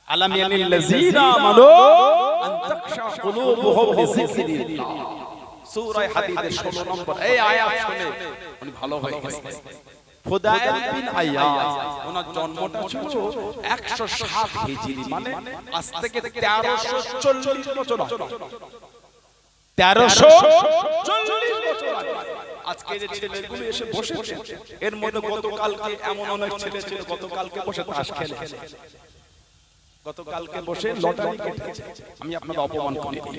[SPEAKER 1] আলাম ইয়ানিল লাযিনা আমানু আন তাখশা কুলুবুহুম লিযিকরিল্লাহ। সূরা হাদীদের 16 নম্বর এই আয়াত শুনে উনি ভালো হয়ে গেছেন। ফুদাইল বিন আইয়াজ, ওনার জন্মটা ছিল 107 হিজরি, মানে আজ থেকে 1340 বছর আগে। 1340 বছর আগে। আজকে যে ছেলেগুলো এসে বসেছে এর মধ্যে গতকালকে এমন অনেক ছেলে ছিল গতকালকে বসে তাস খেলেছে, গতকালকে বসে লটারি কেটেছে। আমি আপনাকে অপমান করিনি,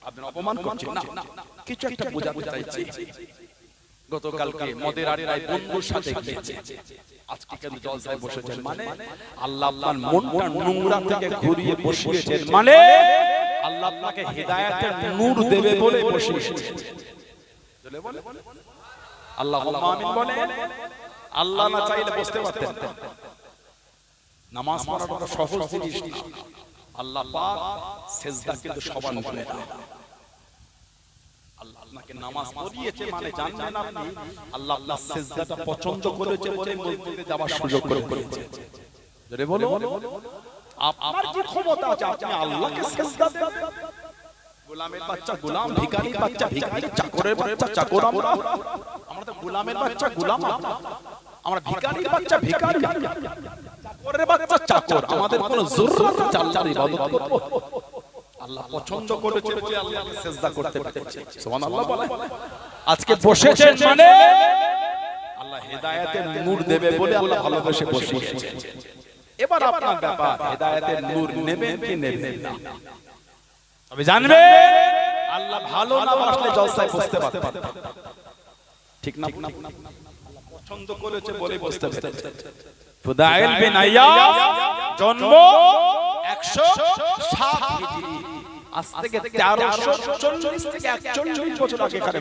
[SPEAKER 1] আপনি অপমান করছেন না, কিছু একটা বোঝাতে চাইছি। গতকালকে মদের আড্ডায় বন্ধুর সাথে গিয়েছে, আজকে কিন্তু জলসায় বসেছেন, মানে আল্লাহ আপনার মনটা নোংরা থেকে ঘুরিয়ে বসিয়েছেন, মানে আল্লাহ আপনাকে হিদায়াতের নূর দেবে বলে বসিয়েছেন। আল্লাহুম্মা আমিন বলে। আল্লাহ না চাইলে বসতে পারতেন। নামাজ পড়া বড় সহজ জিনিস না, আল্লাহ পাক সিজদা কিন্তু সবার মনে না। আল্লাহ আপনাকে নামাজ পড়িয়েছে মানে জানেন আপনি আল্লাহ আপনার সিজদাটা পছন্দ করেছে বলে মসজিদে যাওয়ার সুযোগ করে দিয়েছে। জোরে বলো, আপনার কি ক্ষমতা আছে আপনি আল্লাহকে সিজদা দেন? গোলামের বাচ্চা গোলাম, ভিখারির বাচ্চা ভিখারি, চাকরের বাচ্চা চাকর। আমরা তো গোলামের বাচ্চা গোলাম, আমরা ভিখারির বাচ্চা ভিখারি, চাকরের বাচ্চা চাকর। আমাদের কোনো জরুরত আছে আল্লাহর ইবাদত করব? আল্লাহ পছন্দ করেছে বলে আল্লাহকে সিজদা করতে পেরেছে। সুবহানাল্লাহ বলে। আজকে বসেছেন মানে আল্লাহ হেদায়েতের নূর দেবে বলে আল্লাহ ভালোবেসে বসিয়েছে। এবার আপনার ব্যাপার, হেদায়েতের নূর নেবেন কি নেবেন না। তবে জানবে আল্লাহ ভালো না বাসলে জলসায় বসতে পারতেন, ঠিক না? পছন্দ করেছে বলে বসতে পেরেছে। ফুদাইল বিন আইয়াজ জন্ম 107 হিজরি, আজ থেকে 1340 থেকে 41 বছর আগে কারে।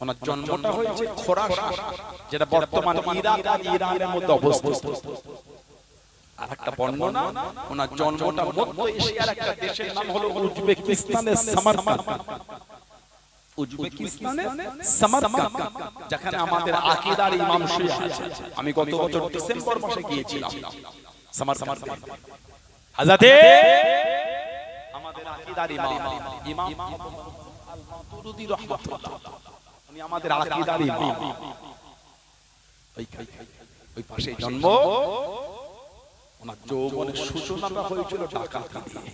[SPEAKER 1] ওনার জন্মটা হয়েছে খোরাসান, যেটা বর্তমান ইরাক আর ইরানের মধ্যে অবস্থিত। আর একটা বর্ণনা, ওনার জন্মটা মধ্য এশিয়ার একটা দেশের নাম হলো উজবেকিস্তানের সামারকান্দ। উজবেকিস্তানের সামারকান্দ, যেখানে আমাদের আকীদার ইমাম শুয়ে আছে। আমি গত বছর ডিসেম্বর মাসে গিয়েছিলাম সামারকান্দ। হযরতে আমাদের আকীদার ইমাম ইমাম আল মাতুরিদি রাহমাতুল্লাহ, উনি আমাদের আকীদার ইমাম। ওই পাশে জন্ম, ওনার যৌবনের সূচনাটা হয়েছিল ডাকাতি দিয়ে।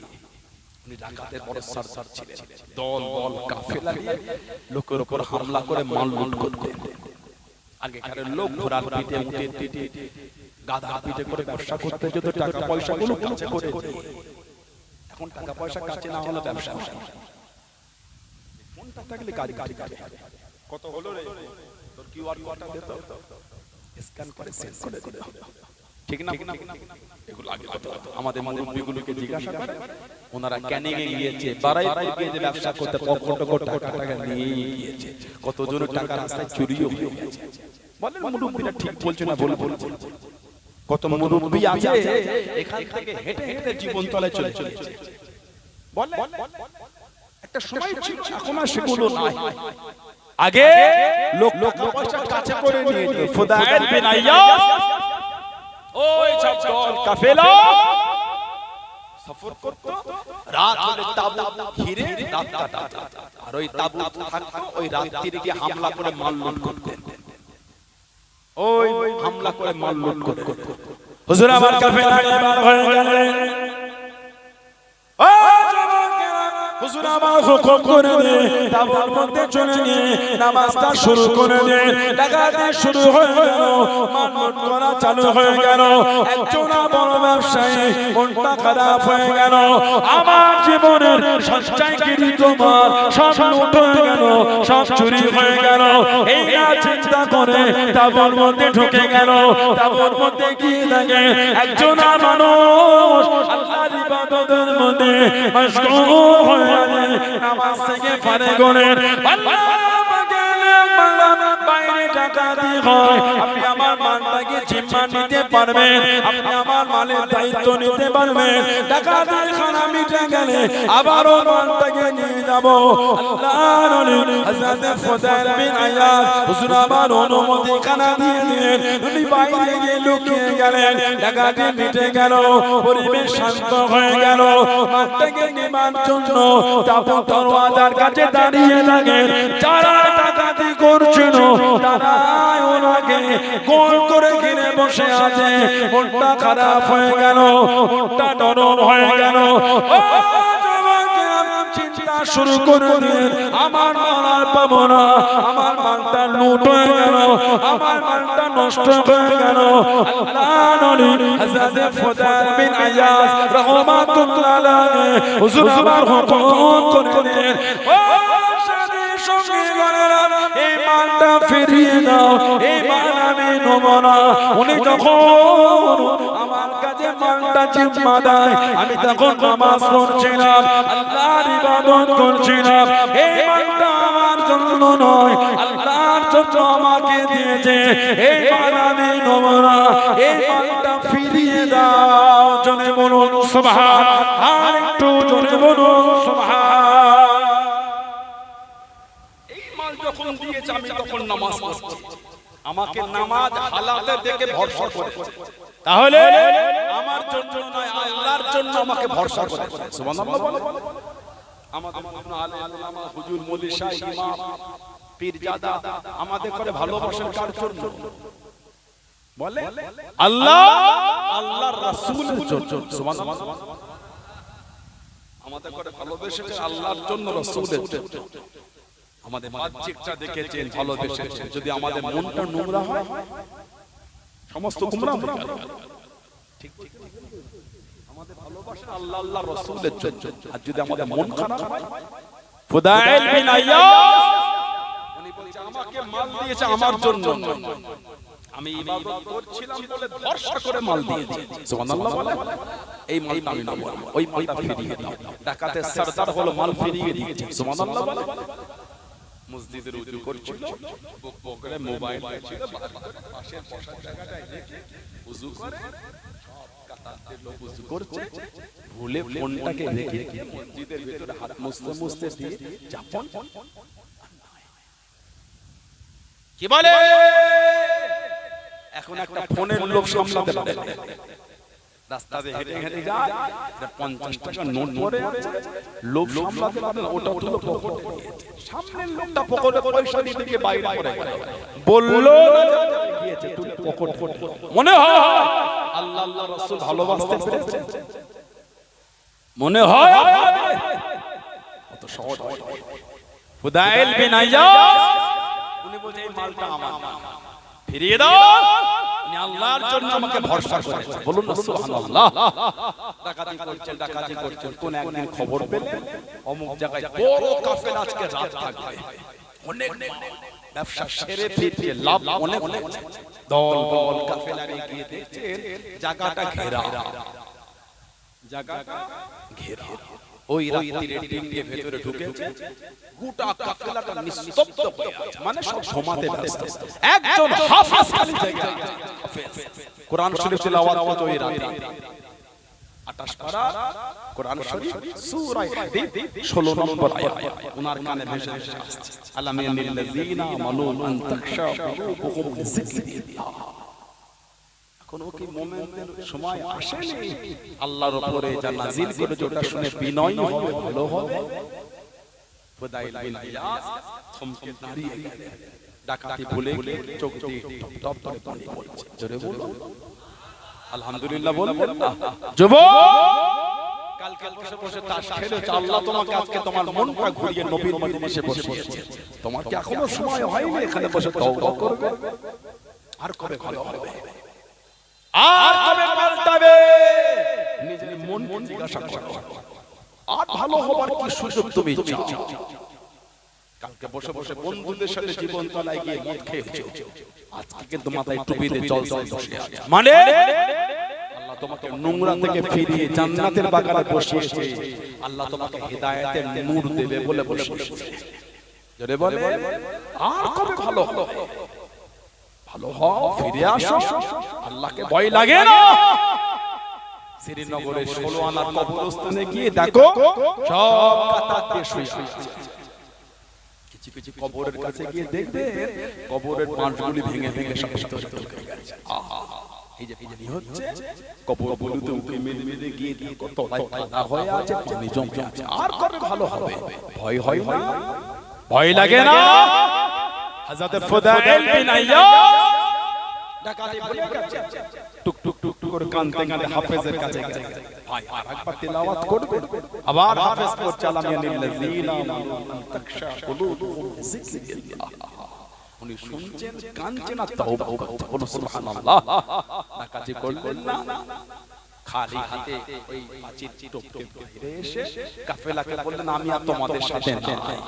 [SPEAKER 1] উনি ডাকাতের বড় সরদার ছিলেন, দল বল কাফেলা নিয়ে লোকের উপর হামলা করে মাল লুট করতেন। আগেকার লোক ঘোড়ার পিঠে উটের পিঠে গাধার পিঠে করে ব্যবসা করতে যেত, টাকা পয়সা গুলো কাছে করে। এখন টাকা পয়সা কাছে না হলে ব্যবসা হয় না। ফোনটা থাকলে কাজ কাজ কত হলো রে, তোর কিউআর কোডটা দে তো, স্ক্যান করে সেন্ড করে দে, ঠিক না? এগুলো আগে আমাদের মুরব্বিগুলোকে জিজ্ঞাসা করে, ওনারা ক্যানিং এ গিয়েছে, বারাইপুর গিয়ে যে ব্যবসা করতে কত টাকা নিয়ে গিয়েছে, কতজনের টাকা রাস্তায় চুরিও হয়ে গেছে। বলেন মুরব্বিরা ঠিক বলছে না? বল কত মুরব্বি আছে এখান থেকে হেঁটে হেঁটে জীবন তলায় চলে চলেছে। বলে একটা সময় ছিল, এখন আর সেগুলো নাই। আগে লোক টাকা পয়সা কাছে করে নিয়ে যেত। ফুদাইল বিন আইয়াস ওই সব দল কাফেলা সফর করত, রাত হলে তাবুত ঘিরে রাত কাটাত, আর ওই তাবুত থাকতো, ওই রাত্রিরে গিয়ে হামলা করে মাল লুট করতেন। ওই হামলা করে মাল লুট করতেন। হুজুর আমার কাফেলা এবার হয়ে গেলেন, হুজুর আমার হুকুম করে দে, তাবুর মধ্যে চলে গিয়ে নামাজটা শুরু করে দে। ডাকাতি শুরু হয়ে গেল, মারলুট করা চালু হয়ে গেল। একজন বড় ব্যবসায়ী মনটা খারাপ হয়ে গেল, আমার জীবনের সঞ্চয়গিরি তোমার সব লুট হয়ে গেল, সব চুরি হয়ে গেল। এই না চিন্তা করে তাবুর মধ্যে ঢুকে গেল। তাবুর মধ্যে গিয়ে দেখে একজন মানুষ আল্লাহর ইবাদতের মধ্যে মশগুল হয়ে নামাজ থেকে ফারেগ হলেন। আল্লাহ পাকের বাইরে ডাকাতি হয়, আপনি আমার মালটাকে জিম্মা নিতে পারবেন, আপনি আমার মালের দায়িত্ব নিতে পারবেন। ডাকাতি খানা মিটে গেলে আবারও মালটাকে নিয়ে যাব। আল্লাহর ওলি হযরত ফুদাইল বিন আইয়াস হুজুর আমার অনুমতি খানা দিয়ে দিলেন। উনি বাইরে গিয়ে লুকিয়ে গেলেন। ডাকাতি মিটে গেল, পরিবেশ শান্ত হয়ে গেল। মালটাকে নেবার জন্য তাবুত দরওয়াজার কাছে দাঁড়িয়ে থাকেন। যারা ডাকাতি করছিল তারা ওনাকে গোল করে ঘিরে বসে আছে। মনটা খারাপ হয়ে গেল, মনটা নরম হয়ে গেল। চিন্তা শুরু করে দিন, আমার মাল আর পাবো না, আমার মালটা লুট হয়ে গেল, আমার মালটা নষ্ট হয়ে গেল। আল্লাহর ওলি হযরত ফুদাইল বিন আইয়াস রাহমাতুল্লাহ আলাইহি হুজুর আমার হুকুম করে দিলেন, ও সাথী সঙ্গী গণেরা, এই মালটা ফিরিয়ে দাও, এই মাল আমি নেব না। উনি যখন আমার কাছে মালটা জিম্মা দেয়, আমি তখন নামাজ পড়ছিলাম, আল্লাহর ইবাদত করছিলাম। এই মালটা আমার জন্য নয়, আল্লাহর জন্য আমাকে দিয়েছে। এই মাল আমি নেব না, এই মালটা ফিরিয়ে দাও। জোরে বলুন সুবহান, আর একটু জোরে বলুন সুবহান। এই মাল যখন দিয়েছে আমি তখন নামাজ পড়ছি, আমাকে নামাজ হালাতে দেখে ভরসা করে, তাহলে আমার জন্য নয় আল্লাহর জন্য আমাকে ভরসা করে। সুবহানাল্লাহ বলেন। আমাদের আলেমা হুজুর মৌলভী সাহেব ইমাম পীরজাদা আমাদের করে ভালোবাসেন কার জন্য? বলে আল্লাহ, আল্লাহর রাসূলের জন্য। সুবহানাল্লাহ। আমাদের করে ভালোবেসেছে আল্লাহর জন্য, রাসূলের জন্য। আমাদের বাহ্যিকটা দেখেছেন, ভালোবেসেছেন। যদি আমাদের মনটা নোংরা হয় সমস্ত গুমরাহ হয়ে যাবে। ঠিক ঠিক আমাদের ভালোবাসা আল্লাহ আল্লাহর রাসূলের জন্য। আর যদি আমাদের মন খারাপ হয়, ফুদাইল বিন আইয়াস উনি বলছে আমাকে মাল দিয়েছে আমার জন্য, আমি ইবাদত করছিলাম বলে ভরসা করে মাল দিয়েছি। সুবহানাল্লাহ বলে। এই মালটা আমি নেব, ওই মালটা ফিরিয়ে দাও। ডাকাতের সরদার হলো, মাল ফিরিয়ে দিয়েছে। সুবহানাল্লাহ বলে। মসজিদের উজু করছিল, বুক পকেটে মোবাইল ছিল, পাশের বসার জায়গাটায় রেখে উজু করে সব কাতারের লোক উজু করছে, ভুলে ফোনটাকে রেখে মসজিদের ভিতরে হাত মুছতে মুছতে দিয়ে চাপন। কি বলে এখন একটা ফোনের লোক সামলাতে পারে, রাস্তাতে হেঁটে হেঁটে যায়, 50 টাকা নোট পড়ে আছে, লোক সামলাতে পারে না, ওটা তুলে পকেটে দিয়েছে। সামনের লোকটা পকেটে পয়সা দিতে গিয়ে বাইরে পড়ে গেল, বললো গিয়েছে তুলে পকেটে। মনে হয় আল্লাহ আল্লাহ রাসূল ভালোবাসতে পেরেছে, মনে হয় কত সহজ। ফুদাইল বিন আইয়াজ উনি বলছে এই মালটা আমার, ফিরিয়ে দাও, উনি আল্লাহর জন্য আমাকে ভরসা করেছে। বলুন না সুবহানাল্লাহ। ডাকাতি করছেন, কোন একদিন খবর পেলেন অমুক জায়গায় বড় কাফেলা আজকে রাত থাকবে, অনেক ব্যবসা সেরে ফিরছে, লাভ অনেক, দল দল কাফেলা গিয়ে দেখছেন জায়গাটা ঘেরা, জায়গাটা ঘেরা। ওই রাত্রিরে টিঙ্গে ভেতরে ঢুকেছে, গোটা কাফেলাটা নিস্তব্ধ হয়ে আছে, মানে সব ঘুমাতে ব্যস্ত। একজন হাফেজ খালি জায়গায় হাফেজ কোরআন শরীফ তেলাওয়াত করতে ওই রাতে 28 পারা কোরআন শরীফ সূরা হাদীদ 16 নম্বর আয়াত ওনার কানে ভেসে ভেসে আসছে, আলামিল লাযিনা আমানু আন তাখশা কুলুবুহুম লিযিকরিল্লাহ। কোন কি মোমেনদের সময় আসেনি আল্লাহর উপরে যা নাজিল করেছে ওটা শুনে বিনয় হবে, ভালো হবে। ফুদাইল বিন আইয়াজ থমকে দাঁড়িয়ে গেলেন, ডাকাতি ভুলে গিয়ে চোখ দিয়ে টপ টপ করে পানি পড়ছে। জোরে বলো আলহামদুলিল্লাহ, বলবেন না যুবক? কালকে বসে বসে তাস খেলেছে, আল্লাহ তোমাকে আজকে তোমার মনটা ঘুরিয়ে নবীর মজলিসে বসিয়েছে। তোমার কি এখনো সময় হয়নি এখানে বসে তওবা করবে? আর কবে ভালো হবে, আর কবে পাল্টাবে? নিজের মন জিজ্ঞাসা করো, আর ভালো হবার কি সুযোগ তুমি চাও? কালকে বসে বসে বন্ধুদের সাথে জীবন তলায় গিয়ে মদ খেয়েছো, আজকে কিন্তু মাথায় টুপি দিয়ে জল জল বসে আছে, মানে আল্লাহ তোমাকে নোংরা থেকে ফিরিয়ে জান্নাতের বাগানে বসিয়েছে। আল্লাহ তোমাকে হিদায়াতের নূর দেবে বলে বসিয়েছে। যদি বলে আর কবে ভালো হবে, ভালো হও, ফিরে আসো, আল্লাহকে ভয় লাগে না? শ্রীনগরের 16 আনার কবরস্থানে গিয়ে দেখো সব কাতার দিয়ে শুয়ে আছে। কিছু কিছু কবরের কাছে গিয়ে দেখবে কবরের পাঁচগুলি ভেঙে ভেঙে সব ভিতরে ঢুকে গেছে। এই যে পানি হচ্ছে, কবরগুলোতে উঠে মেলে মেলে গিয়ে দেখো তলায় কাদা হয়ে আছে, পানি জমে আছে। আর কবে ভালো হবে? ভয় হয় না? ভয় লাগে না? হযরত ফুদাইল বিন আইয়াজ ডাকাতি ভুলে গেছে, টুক টুক টুক টুক করে কাঁদতে কাঁদতে হাফেজের কাছে গেছে। ভাই আরেকবার তেলাওয়াত করবে? আবার হাফেজ পড়ছে, আলামিল লাযিনা আমানু আন তাখশা কুলুবুহুম লিযিকরিল্লাহ। উনি শুনছেন, কাঁদছেন আর তওবা করছেন। বলুন সুবহানাল্লাহ। ডাকাতি করলেন না, খালি হাতে ওই পাচির টপকে বাইরে এসে কাফেলাকে বললেন আমি আর তোমাদের সাথে নাই,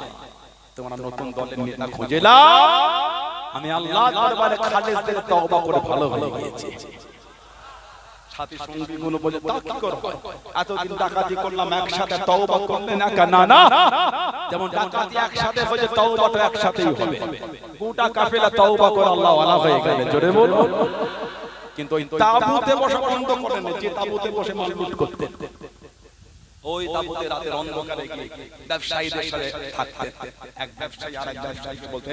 [SPEAKER 1] তোমরা নতুন দলের নেতা খুঁজে নাও, আমি আল্লাহর দরবারে খালেস দিলে তওবা করে ভালো হয়ে গিয়েছি। সাথী সঙ্গী গুলো বলে তা কি করব, এতদিন ডাকাতি করলাম একসাথে তওবা করলে না কেন? না, যেমন ডাকাতি একসাথে হয়ে তওবাটা একসাথেই হবে। গোটা কাফেলা তওবা করে আল্লাহ ওয়ালা হয়ে গেলে। জোরে বলো। কিন্তু ওই তাবুতে বসে বন্ধ করেন, যে তাবুতে বসে মাল লুট করতে, ওই তাবুতে রাতের অন্ধকারে গিয়ে ব্যবসায়ীদের সাথে থাকতে, এক ব্যবসায়ী আরেক ব্যবসায়ীকে বলতে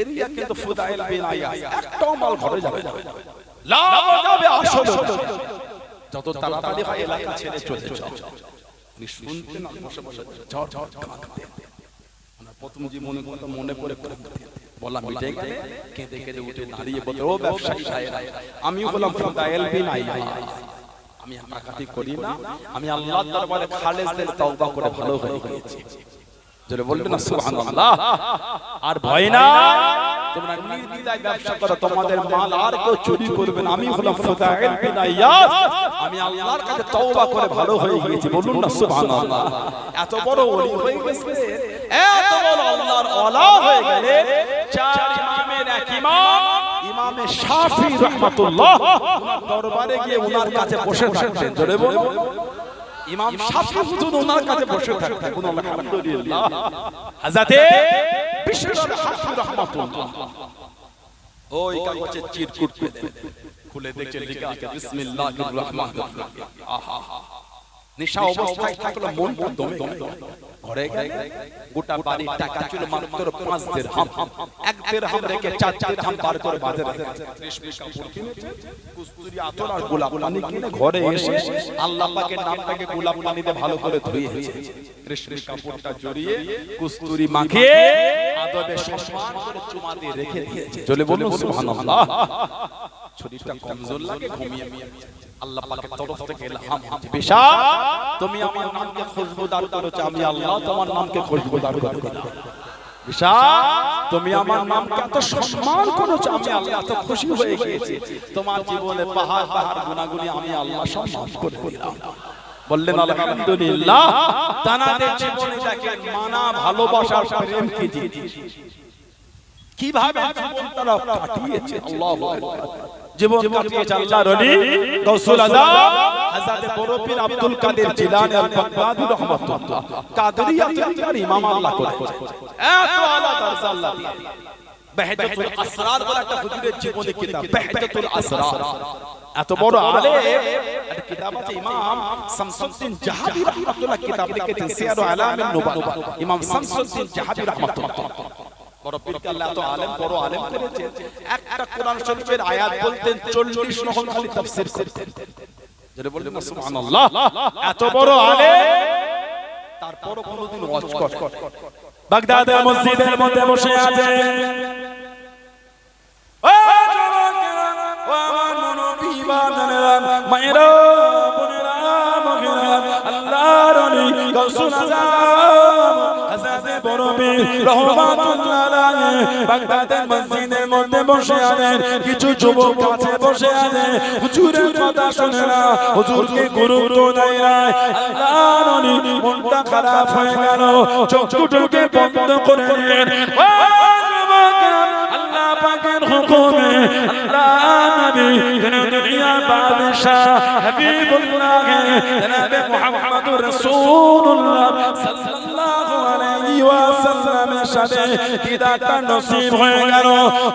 [SPEAKER 1] এরিয়া কিন্তু ফুদাইল বিন আইয়াজ একটাও মাল ঘরে যাবে না, লাভ যাবে আসলে যত তাড়াতাড়ি হয় এলাকা ছেড়ে চলে যাও। উনি শুনতেন না, বসে বসে ঝড় ঝড় কাঁদতে। আমরা প্রথম যে মনে পড়ে বলা মিটে গেলে কেঁদে কেঁদে উঠে দাঁড়িয়ে বলতে ও ব্যবসায়ী ভাইরা, আমি বললাম ফুদাইল বিন আইয়াজ, আমি ডাকাতি করি না, আমি আল্লাহর দরবারে খালেস দিলে তওবা করে ভালো হয়ে গিয়েছি। জোরে বলবেন না সুবহানাল্লাহ। আর ভয় না, তোমরা নির্দ্বিধায় ব্যবসা করো, তোমাদের মাল আর কেউ চুরি করবে না। আমি হলাম ফুদাইল বিন আইয়াজ, আমি আল্লাহর কাছে তওবা করে ভালো হয়ে গিয়েছি। বলুন না সুবহানাল্লাহ। এত বড় ওলি হয়ে গেছে, এত বড় আল্লাহর ওয়ালা হয়ে গেলে, চার ইমামের এক ইমাম ইমামে শাফি রাহমাতুল্লাহ ওনার দরবারে গিয়ে ওনার কাছে বসে থাকতেন। জোরে বলো ইমাম শাফি হুজুর ওনার কাছে বসে থাকতেন। আলহামদুলিল্লাহ। হযরতে বিশর হাফি রাহমাতুল্লাহ ওই কাগজে চিরকুট খুলে দেখে লেখা আছে বিসমিল্লাহির রহমানির রহিম। আহা নেশা অবস্থায় থাকলো মনটা দমে গেল ঘরে গেল গোটা বাড়ির টাকা ছিল মাত্র 5 দিরহাম 1 দিরহাম রেখে 4 দিরহাম বার করে বাজারে রেশমি কাপড় কিনেছে কস্তুরি আতর আর গোলাপ পানি কিনে ঘরে এসে আল্লাহ পাকের নামটাকে গোলাপ পানিতে ভালো করে ধুইয়েছে রেশমি কাপড়টা জড়িয়ে কস্তুরি মাখিয়ে আদবে সম্মান করে চুমা দিয়ে রেখে দিয়েছে চলে বলুন সুবহানাল্লাহ শরীরটা কমজোর লাগে ঘুমিয়ে আল্লাহ পাকের তরফ থেকে ইলহাম বিশা তুমি আমার নামকে খুশবুদার করেছো আমি আল্লাহ তোমার নামকে খুশবুদার করে দিলাম বিশা তুমি আমার নামকে এত সম্মান করেছো আমি আল্লাহ এত খুশি হয়ে গেছি তোমার জীবনে পাহাড় পাহাড় গুনাহগুনি আমি আল্লাহ সম্মান করে দিলাম বললেন আলহামদুলিল্লাহ তানাদের জীবনে দেখেন মানা ভালোবাসার প্রেম কি জিনিস কিভাবে জীবন তারা কাটিয়েছে আল্লাহু আকবার জীবন কাটিয়েছে আল্লাহর ওলি গাউসুল আজম হযরত বড় পীর আব্দুল কাদের জিলানী আল বাগদাদি রাহমাতুল্লাহ কাদেরিয়াতের ইমাম আল্লাহ করে এত আলা দরজা আল্লাহ দিয়ে বাহজাতুল আসরার বলে একটা হুজুরের জীবনী কিতাব বাহজাতুল আসরার এত বড় আলেম আর কিতাব আছে ইমাম শামসুদ্দিন জাহাবি রাহমাতুল্লাহ কিতাব লিখেছেন সিয়ারু আলামিন নুবালা ইমাম শামসুদ্দিন জাহাবি রাহমাতুল্লাহ বড় পীরকে আল্লাহ তো আলেম বড় আলেম করেছেন একটা কোরআন শরীফের আয়াত বলতেন 40 নহল খালি তাফসীর করতেন যারা বললেন সুবহানাল্লাহ এত বড় আলেম তারপর কোনদিন ওয়াজ করে বাগদাদের মসজিদের মধ্যে বসে আছে ও যুবকেরা ও আমার নবী বাজানেরা মায়েরা বোনেরা মগেরা আল্লাহর ওলি গাউসুল আজম হযরত বড় পীর রাহমাতুল্লাহ আলাইহি বাগদাদের মসজিদের মধ্যে বসে আছেন কিছু যুবক কাছে বসে আছে হুজুরের কথা শুনে না হুজুরকে গুরুত্ব দেয় না আল্লাহর ওলি মনটা খারাপ হয়ে গেল চোখ দুটোকে বন্ধ করে নিলেন ও যুবকেরা আল্লাহ পাকের হুকুমে আল্লাহ নবী দুনিয়ার বাদশা হাবিবুল্লাহ জনাব মুহাম্মদুর রাসূলুল্লাহ সাল্লাল্লাহু আলাইহি ওয়াসাল্লামের সাথে দিদারটা নসিব হয়ে গেল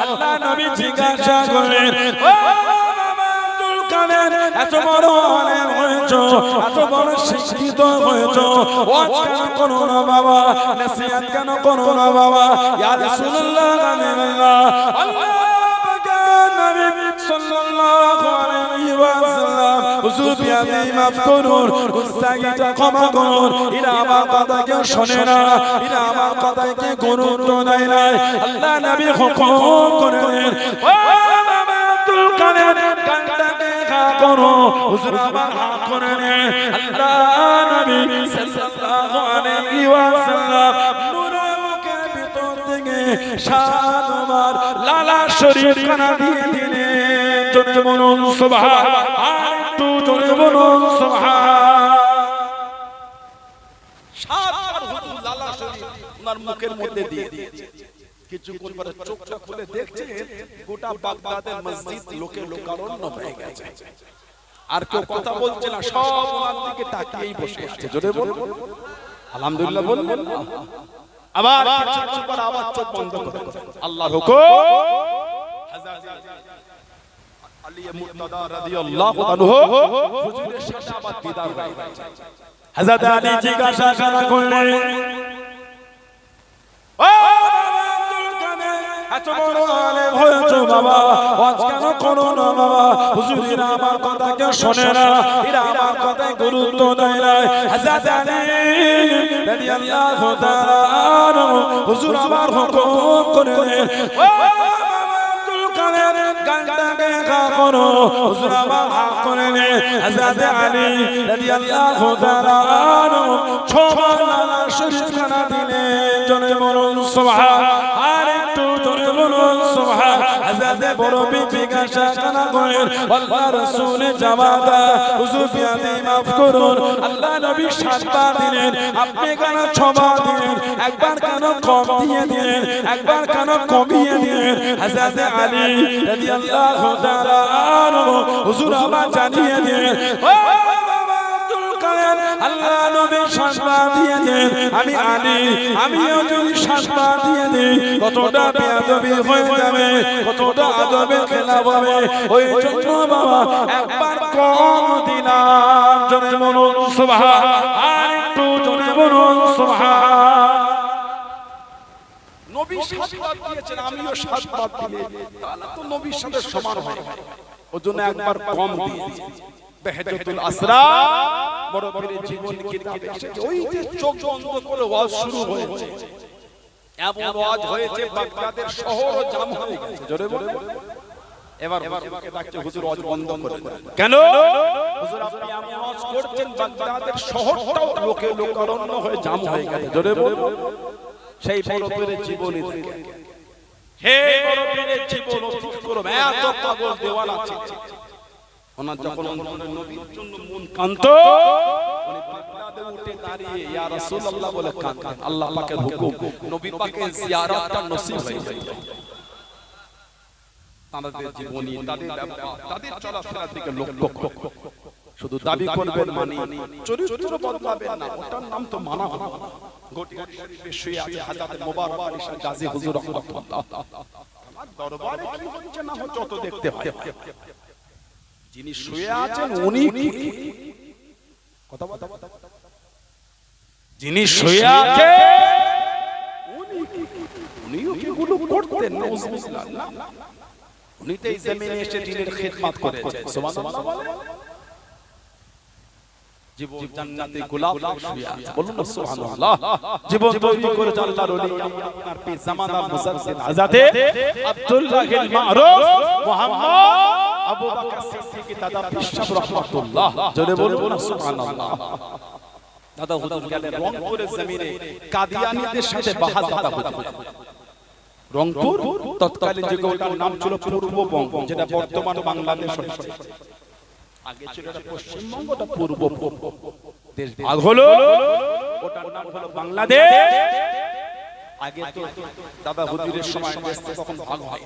[SPEAKER 1] আল্লাহ নবী জিজ্ঞাসা করলেন ও আব্দুল কাদের এত বড় আলেম হয়েছো এত বড় শিক্ষিত হয়েছো ওয়াজ কেন করো না বাবা নসিহত কেন করো না বাবা ইয়া রাসূলুল্লাহ আল্লাহ পাকের নবী সাল্লাল্লাহু আলাইহি ওয়াসাল্লাম হুজুর বিয়াদি মাফ করুন গুস্তাগিটা ক্ষমা করুন এরা আমার কথা কেউ শোনে না এরা আমার কথায় কি গুরুত্ব দেয় না আল্লাহ নবী হুকুম করেন ও বাবা আব্দুল কাদের কানটাকে খা করো হুজুর আমার হাত করে নেন আল্লাহ নবী সাল্লাল্লাহু আলাইহি ওয়াসাল্লাম নূরের মুখের ভিতর থেকে শাহমার লালা শরীফ খানা দিয়ে দিলেন জোরে বলুন সুবহান আর একটু জোরে বলুন সুবহান শাহমার হুজুর লালা শরীফ ওনার মুখের মধ্যে দিয়ে দিয়েছে কিছুক্ষণ পরে চোখটা খুলে দেখছে গোটা বাগদাদের মসজিদ লোকে লোকারণ্য হয়ে গেছে আর কেউ কথা বলছে না সব ওনার দিকে তাকিয়েই বসে আছে জোরে বলুন আলহামদুলিল্লাহ বলুন আবার কিছুক্ষণ পর আবার চোখ বন্ধ করে আল্লাহর হুকুম হযরত আলী মুর্তদা রাদিয়াল্লাহু আনহু হুজুরের সাথে আবার দিদার হয়ে গেছে হযরত আলী জিজ্ঞাসা করলেন ও এত বড় আলেম হয়েছো বাবা ওয়াজ কেন করো না বাবা হুজুরেরা আমার কথা কেউ শোনে না এরা আমার কথায় গুরুত্ব দেয় না হযরত আলী রাদিয়াল্লাহু তাআলা আনহু হুজুর আমার হুকুম করে দেন ও বাবা আব্দুল কাদের গানটাকে গা করো হুজুর আমার হাত করে দেন হযরত আলী রাদিয়াল্লাহু তাআলা আনহু ছবার লালা শরীফ খানা দিলেন জোরে বলুন সুবহান আর একটু জোরে বলুন সুবহান হযরত বড় পীর জিজ্ঞাসা করেন আল্লাহ রাসূলের জামাতা হুজুর বিয়াদি মাফ করুন আল্লাহ নবী 7 বার দিলেন আপনি কেন 6 বার দিলেন একবার কেন কম দিয়ে দিলেন একবার কেন কমিয়ে দিলেন হযরত আলী রাদিয়াল্লাহু তাআলা আনহু হুজুর আবার জানিয়ে দিলেন ও বাবা আব্দুল কাদের আল্লাহ নবী 7 বার দিয়ে দেন আমি আলী আমিও যদি 7 বার দিয়ে দেই কতটা বেয়াদবি হয়ে যাবে কতটা আদবে খেলাফ হবে ওই জন্য বাবা একবার কম দিলাম, জনে বলুন সুবহান, আর একটু জনে বলুন সুবহান। নবী 7 বার দিয়েছেন, আমিও 7 বার দিলে তাহলে তো নবীর সাথে সমান হয়, ওজন্য একবার কম দিয়েছি। বেহেজাতুল আসরা বড় পীরের জীবন কিতাবে এসেছে, ওই যে চোখ বন্ধ করে ওয়াজ শুরু হয়েছে, এমন ওয়াজ হয়েছে বাগদাদের শহর জাম হয়ে গেছে। জোরে বলে এবার হুজুরকে ডাকছে, হুজুর ওয়াজ বন্ধ করে। কেন হুজুর আপনি এমন ওয়াজ করছেন বাগদাদের শহরটাও লোকে লোকারণ্য হয়ে জাম হয়ে গেছে। জোরে বলে সেই বড় পীরের জীবনী থেকে, হে বড় পীরের জীবন অতিক্রম এত পাগল দেওয়াল আছে। ওনার যখন নবীর জন্য মন কান্ত, উনি বাগদাদে উঠে দাঁড়িয়ে ইয়া রাসূলুল্লাহ বলে কাঁদতেন। আল্লাহ পাকের হুকুম, নবী পাকের জিয়ারতটা নসিব হয়ে যেত। তাদের জীবনী, তাদের ব্যবহার, তাদের চলাফেরা থেকে লক্ষ্য করে শুধু দাবি করবেন মানি, চরিত্র বদলাবেন না, ওটার নাম তো মানা হবে না। গোটি শরীফে শুয়ে আছে হযরত মুবারক ইশা গাজী হুজুর রাহমাতুল্লাহ, আমার দরবারে কি হচ্ছে না হচ্ছে অত দেখতে হয়, যিনি শুয়ে আছেন উনি কি কথা বলতে, যিনি শুয়ে আছেন উনি কি, উনিও কি গুলো করতেন নাউজুবিল্লাহ, না উনি তো এই জমিনে এসে দ্বীনের খিদমত করেছেন। সুবহানাল্লাহ, জীবন জান্নাতে গোলাপ শুয়ে আছে, বলুন না সুবহানাল্লাহ। জীবন তৈরি করেছে আল্লাহর ওলি আপনার পীর জামানার মুজাদ্দিদ আজাদে আব্দুল্লাহিল মারুফ মুহাম্মদ আবু বকর সিদ্দিকী দাদা পিসাব রাহমাতুল্লাহ। জোরে বলুন সুবহানাল্লাহ। দাদা হুজুর গেলেন রংপুরের জমিনে কাদিয়ানীদের সাথে বাহাদাতা হতে। রংপুর তৎকালীন যুগে ওটার নাম ছিল পূর্ববঙ্গ, যেটা বর্তমান বাংলাদেশ হচ্ছে। আগে ছিল পশ্চিমবঙ্গটা পূর্ববঙ্গ, দেশ ভাগ হলো, ওটার নাম হলো বাংলাদেশ। আগে তো দাদা হুজুরের সময় দেশে তখন ভাগ হয়,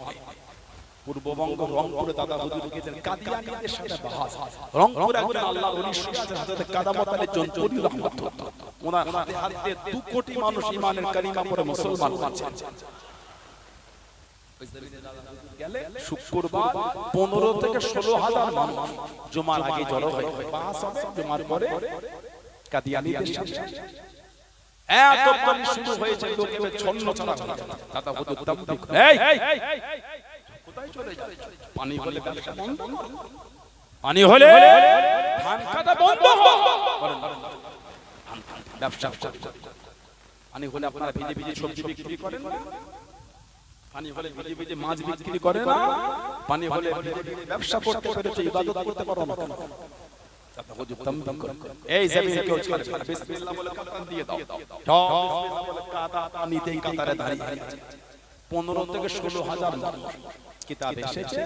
[SPEAKER 1] পূর্ববঙ্গ রংপুরে দাদা হুজুর গেছেন কাদিয়ানীদের সাথে বাহাদ। রংপুর একজন আল্লাহর ওলি শুয়েছেন হযরত কাদামত আলী জনপুরি রাহমাতুল্লাহ, ওনার হাতে হাতে 2 কোটি মানুষ ঈমানের কালিমা পড়ে মুসলমান হয়েছে। গেলে শুক্রবার 15 থেকে 16,000 মানুষ জুমার আগে জড়ো হয়, পাস হবে জুমার পরে কাদিয়ানীদের সাথে এত পানি শুরু হয়েছে, লোকে ছন্ন ছড়া দাদা হুজুর তাবলীগ, এই কোথায় চলে যায়, পানি হলে ব্যবসা বন্ধ, পানি হলে ধান কাটা বন্ধ হয়, বলেন ব্যবসা পানি হলে আপনারা ভিজে ভিজে সবজি বিক্রি করেন না, পানি হলে ভিজে ভিজে মাছ বিক্রি করে না, পানি হলে ব্যবসা করতে পেরেছে, ইবাদত করতে পারো না কেন? এই জমিনে কেউ ছাড়ে না, বিসমিল্লাহ বলে কাতার দিয়ে দাও, বিসমিল্লাহ বলে কাতা নিতেই কাতারে দাঁড়িয়ে 15 থেকে 16,000 মানুষ। কিতাবে এসেছে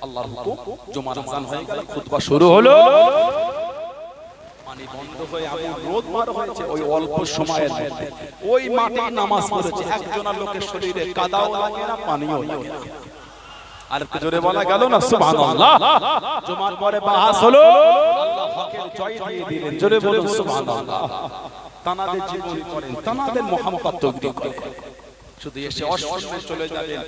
[SPEAKER 1] আল্লাহর হুকুম, জুমার আযান হয়ে গেল, খুতবা শুরু হলো, পানি বন্ধ হয়ে এমন রোদ বার হয়েছে, ওই অল্প সময়ের মধ্যে ওই মাঠে নামাজ পড়েছে একজনের লোকের শরীরে কাদাও লাগে না, পানিও লাগে না। আর একটু জোরে বলা গেল না সুবহানাল্লাহ। জুমার পরে বাহাস হলো, আল্লাহ হকের জয় দিয়ে দিলেন, জোরে বলুন সুবহানাল্লাহ। তানাদের জীবন করেন, তানাদের মুহাম্মদ তকদীর করেন, শুধু এসে অশ্বনে চলে যাবেন,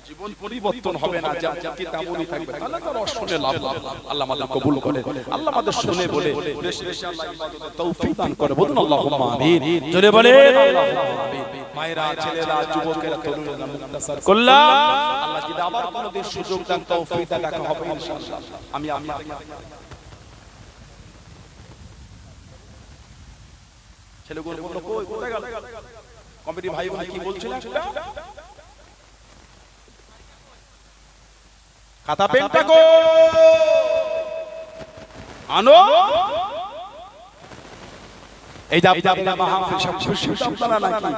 [SPEAKER 1] জীবন পরিবর্তন হবে না, যা কি তেমনই থাকবে, তাহলে তো অশ্বনে লাভ। আল্লাহ আমাদের কবুল করে, আল্লাহ আমাদের শুনে বলে বেশি বেশি আল্লাহ ইবাদতের তৌফিক দান করে, বলুন আল্লাহুম্মা আমিন। জোরে বলেন আল্লাহুম্মা আমিন। মায়েরা, ছেলেরা, যুবকেরা, তরুণেরা মুক্তাসার করলাম, আল্লাহ যদি আবার কোনোদিন সুযোগ দেন তৌফিক দেন, দেখা হবে ইনশাআল্লাহ। আমি ছেলেগুলো বলল কই কোথায় গেল, কমিটি ভাই ভাই কি বলছিলেন, খাতা পেনটা কো আনো, এই যে আপনারা মাহফিল সব খুশি আপনারা নাকি,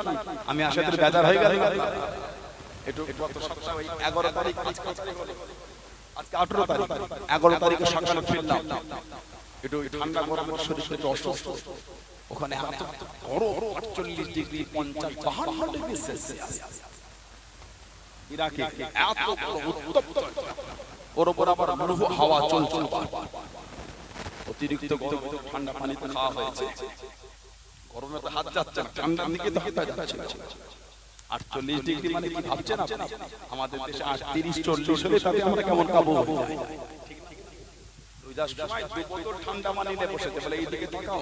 [SPEAKER 1] আমি আশাদের বেজার হয়ে গেল একটু গত সপ্তাহে 11 তারিখ, আজকে 18 তারিখ, 11 তারিখে সকালে ফিরলাম, একটু ঠান্ডা গরম শরীর একটু অসুস্থ, ওখানে এত গরম 48 ডিগ্রি 50 52 ডিগ্রি সেলসিয়াস, ইরাকে এত উত্তপ্ত, ওর উপর আবার লুহু হাওয়া চলছে, অতিরিক্ত গরম, ঠান্ডা পানি তো খাওয়া হয়েছে, গরমে তো হাত যাচ্ছে না, ঠান্ডার দিকে তো হাত যাচ্ছে। 48 ডিগ্রি মানে কি ভাবছেন আপনি? আমাদের দেশে 38 40 হলে তাতে আমরা কেমন কাবু হয়ে যায়। পূজার সময় দু বোতল ঠান্ডা পানি নিয়ে বসেছে, বলে এইদিকে তাকাও,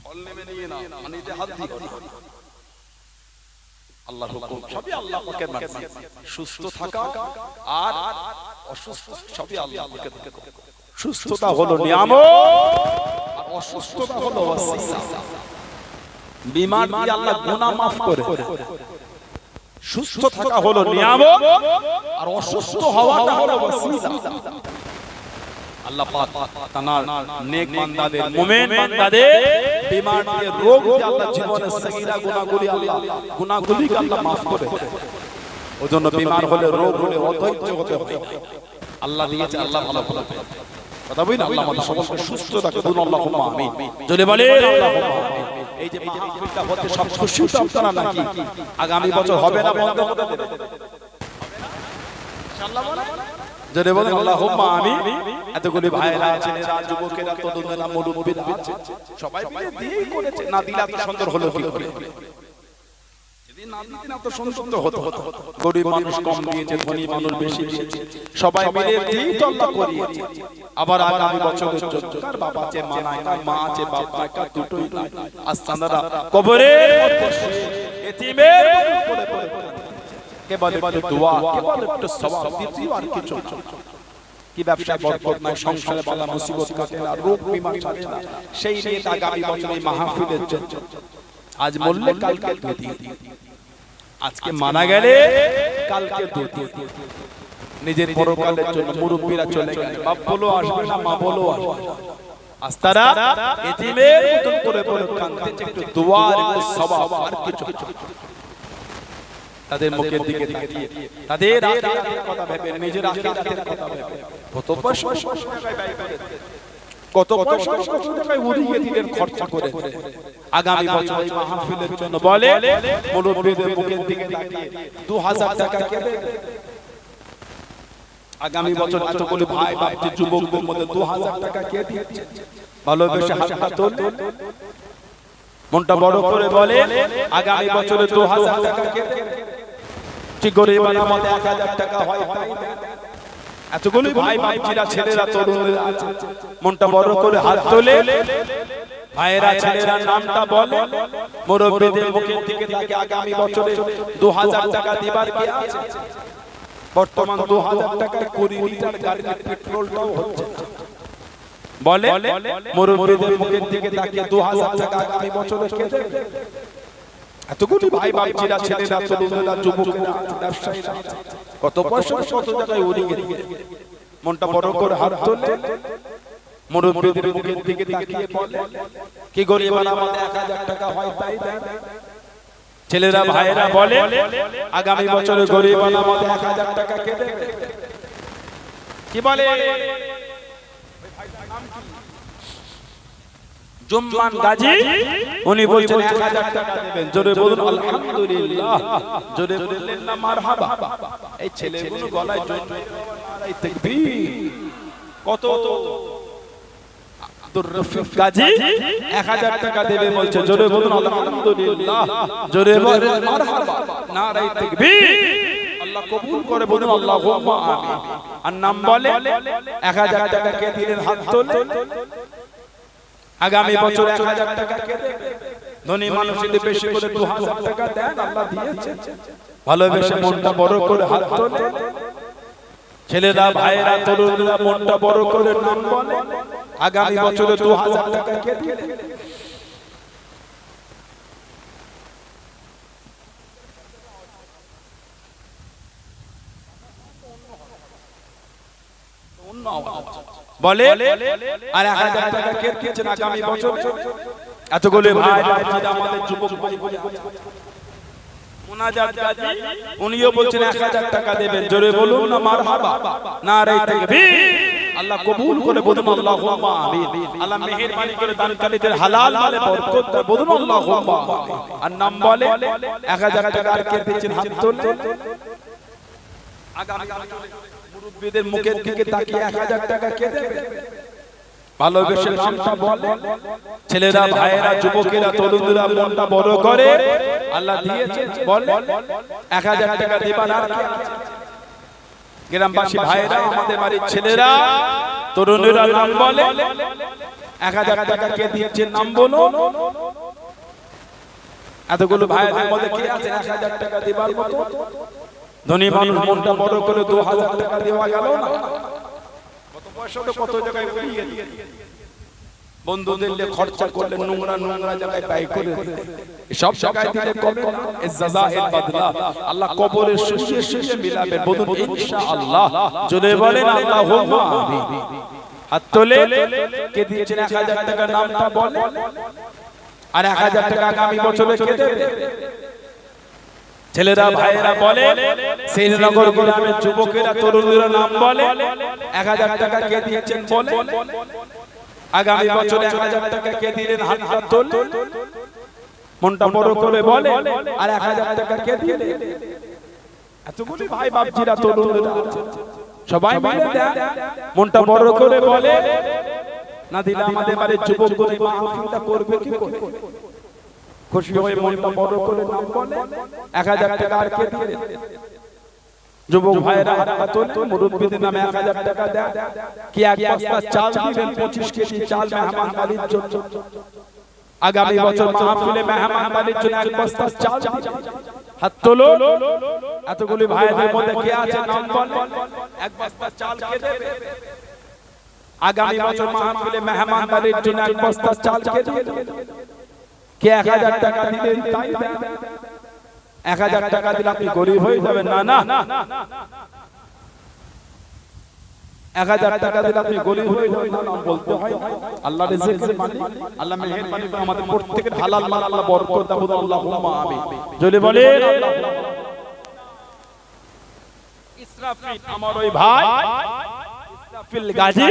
[SPEAKER 1] ফল নেমে নিয়ে নাও, পানিতে হাত দিও না। আল্লাহর হুকুম, সবই আল্লাহ পাকের মার্জি। সুস্থ থাকা আর অসুস্থ সবই আল্লাহ পাকের হুকুম। সুস্থতা হলো নিয়ামত আর অসুস্থতা হলো ওয়াসিলা। বিমার দিয়ে আল্লাহ গুনাহ maaf করে। সুস্থ থাকা হলো নিয়ামত আর অসুস্থ হওয়াটা হলো ওয়াসিলা। আল্লাহ পাক তানার নেক বান্দাদের, মুমিন বান্দাদের বিমার দিয়ে, রোগ দিয়ে আল্লাহ জীবনের সগীরা গুনাহগুলি গুনাহগুলিকে আল্লাহ maaf করে। ওজন্য বিমার হলে, রোগ হলে অধৈর্য হতে হয়। আল্লাহ দিয়েছে, আল্লাহ ভালো করে কথা বলি না। আল্লাহ আমাদের সকলকে সুস্থ রাখুন, আল্লাহুম্মা আমিন। জোরে বলে আল্লাহুম্মা আমিন। এই যে মাহফিলটা হচ্ছে সব খুশি তো আপনারা নাকি? আগামী বছর হবে না বন্ধ করে দেবে? ইনশাআল্লাহ বলে জোরে বলেন আল্লাহুম্মা আমিন। এতগুলি ভাইরা আছেন, যুবকেরা, তরুণেরা, মুরব্বিরা আছে, সবাই মিলে দিয়েই করেছে। না দিলে এত সুন্দর হলো কি করে? যদি না দিতেন এত সুন্দর হতো? গরিব মানুষ কম দিয়েছে, ধনী মানুষ বেশি দিয়েছে, সবাই মিলে দিয়েই তো আল্লাহ করিয়েছে। আবার আগামী বছরের জন্য কার বাবা আছে, মা নাই, কার মা আছে, বাপ নাই, কার দুটোই নাই, আস্তানারা কবরের মধ্যে এতিমের উপরে পড়ে কেবল একটু দোয়া, কেবল একটু সওয়াব দিতে আর কিছু না। কি ব্যবসায় বরকত নাই, সংসারে বালা মুসিবত কাটে না, রোগ বিমার ছাড়ে না, সেই নিয়ে আগামী বছর এই মাহফিলের জন্য আজ বললে কালকে দুধ, আজকে মারা গেলে কালকে দুধ। নিজের পরকালের জন্য মুরব্বিরা চলে গেলে বাপ বলো আসবে না, মা বলো আসবে, আস্তারা এতিমের মতন করে করে কাঁদতেছে, একটু দোয়া আর একটু সওয়াব আর কিছু। তাদের মুখের দিকে তাকিয়ে তাদের আখিরাতের কথা ভেবে, নিজের আখিরাতের কথা ভেবে কত পয়সা ব্যয় করে, কত পয়সা কত টাকায় উড়িয়ে দিলেন খরচা করে। আগামী বছর এই মাহফিলের জন্য বলে মুরব্বিদের মুখের দিকে তাকিয়ে 2000 টাকা কে দেবে? আগামী বছর এতগুলো ভাই বাপজি যুবকদের মধ্যে 2000 টাকা কে দিচ্ছে? ভালোবেসে হাতটা তোলে, মনটা বড় করে বলে আগামী বছরে 2000 টাকা কে দেবে? কি গরিবের মধ্যে 1000 টাকা হয় তাই এতগুলো ভাই বাপজিরা, ছেলেরা, তরুণেরা আছে, মনটা বড় করে হাত তোলে, ভাইয়েরা, ছেলেরা নামটা বলে, মুরব্বিদের মুখের দিকে তাকিয়ে আগামী বছরে 2000 টাকা দিবার কি আছে? বর্তমান 2000 টাকায় 20 লিটার গাড়ির পেট্রোলটাও হচ্ছে না। বলে মুরব্বিদের মুখের দিকে তাকিয়ে 2000 টাকা আগামী বছরে কে দেবে? এতগুলো ভাই বাপজিরা, ছেলেরা, তরুণেরা, যুবকেরা, ব্যবসায়ীরা কত পয়সা কত টাকায় উড়িয়ে দিবে। মনটা বড় করে হাত তোলে, মুরব্বিদের মুখের দিকে তাকিয়ে বলে কি গরিবের মধ্যে 1000 টাকা হয় তাই দেন। ছেলেরা, ভাইয়েরা বলে আগামী বছরে গরিবের মধ্যে 1000 টাকা কে দেবে? কি বলে? জুম্মান গাজী, উনি বলছেন 1000 টাকা দেবেন। জোরে বলুন আলহামদুলিল্লাহ, জোরে বললেন না মারহাবা। এই ছেলেগুলো গলায় জোরে নারায়ে তাকবীর। কত আব্দুর রফিক গাজী 1000 টাকা দেবে বলছে, জোরে বলুন আলহামদুলিল্লাহ, জোরে বলুন মারহাবা, নারায়ে তাকবীর। আল্লাহ কবুল করে, বলুন আল্লাহুম্মা আমিন। আর নাম বলে 1000 টাকা কে দিলেন? হাত তোলে। আগামী বছর 1000 টাকা কে দেবে? ধনী মানুষ যদি বেশি করে 2000 টাকা দেন, আল্লাহ দিয়েছে। ভালোবেসে মনটা বড় করে হাত তোলে, ছেলেরা, ভাইয়েরা, তরুণরা মনটা বড় করে নাম বলে আগামী বছরে 2000 টাকা কে দিবে? বলে আর 1000 টাকা কে দিচ্ছেন আগামী বছর? এতগুলো ভাই বাপজিরা, আমাদের যুবক ভাই মুনাজাত গাজী, উনিও বলছেন 1000 টাকা দেবেন। জোরে বলুন না মারহাবা, নারায়ে তাকবীর। আল্লাহ কবুল করে, বলুন আল্লাহুম্মা আমিন। আল্লাহ মেহেরবানি করে দানকারীদের হালাল মালে বরকত দেয়, বলুন আল্লাহুম্মা আমিন। আর নাম বলে 1000 টাকা আর কে দিচ্ছেন? হাত তোলে। আগামী মুরব্বিদের মুখের দিকে তাকিয়ে 1000 টাকা কে দেবে? ভালোবেসে নামটা বলে, ছেলেরা, ভাইয়েরা, যুবকেরা, তরুণরা মনটা বড় করে আল্লাহ দিয়েছে, বলে 1000 টাকা দিবার আর কে আছে? গ্রামবাসী ভাইয়েরা, আমাদের বাড়ির ছেলেরা তরুণেরা নাম বলে 1000 টাকা কে দিয়েছে নাম বলো এতগুলো ভাইদের মধ্যে কে আছে 1000 টাকা দিবার মতো ধনী মানুষ মনটা বড় করে 2000 টাকা দেওয়া গেল না কত পয়সা তো কত জায়গায় উড়িয়ে দিয়ে বন্ধুদের লে খরচা করলে নোংরা নোংরা জায়গায় ব্যয় করে সব জায়গায় দিলে কবে না এ জাযাএল বদলা আল্লাহ কবরের শেষে শেষে মিলাবে বলুন ইনশাআল্লাহ জোরে বলেন আল্লাহুম্মা আমিন হাত তোলে কে দিয়েছেন 1000 টাকা নামটা বলে আর 1000 টাকা আগামী বছরে কে দেবে ছেলেরা ভাইয়েরা বলে শ্রীনগর গ্রামের যুবকেরা তরুণেরা নাম বলে 1000 টাকা কে দিয়েছেন বলে আগামী বছরে 1000 টাকা কে দিলেন হাতটা তোল মনটা বড় করে বলে আর 1000 টাকা কে দিলেন এতগুলি ভাই বাপজিরা তরুণেরা সবাই মিলে দেন মনটা বড় করে বলে না দিলে আমাদের বাড়ির যুবকগুলো মাহফিলটা করবে কি করে খুশি হয়ে মনটা বড় করে নাম বলে 1000 টাকা আর কে দিলেন যুবক ভাইরা হাতটা তোলে মুরব্বিদের নামে 1000 টাকা দেন কি এক বস্তা চাল দিবেন 25 কেজি চাল মেহমান বাড়ির জন্য আগামী বছর মাহফিলে মেহমান বাড়ির জন্য এক বস্তা চাল হাত তোলো এতগুলি ভাইদের মধ্যে কে আছে নাম বল এক বস্তা চাল কে দেবে আগামী বছর মাহফিলে মেহমান বাড়ির জন্য এক বস্তা চাল কে দেবে কে 1000 টাকা দিবেন তাই দেন 1000 টাকা দিলে আপনি গরিব হয়ে যাবেন না না 1000 টাকা দিলে আপনি গরিব হয়ে যাবেন না বলতে হয় আল্লাহ রিজিকের মালিক আল্লাহ মেহেরবানি করে আমাদের প্রত্যেকের হালাল মাল আল্লাহ বরকত দাও আল্লাহুম্মা আমিন জোরে বলেন ইসরাফিল আমার ওই ভাই ইসরাফিল গাজী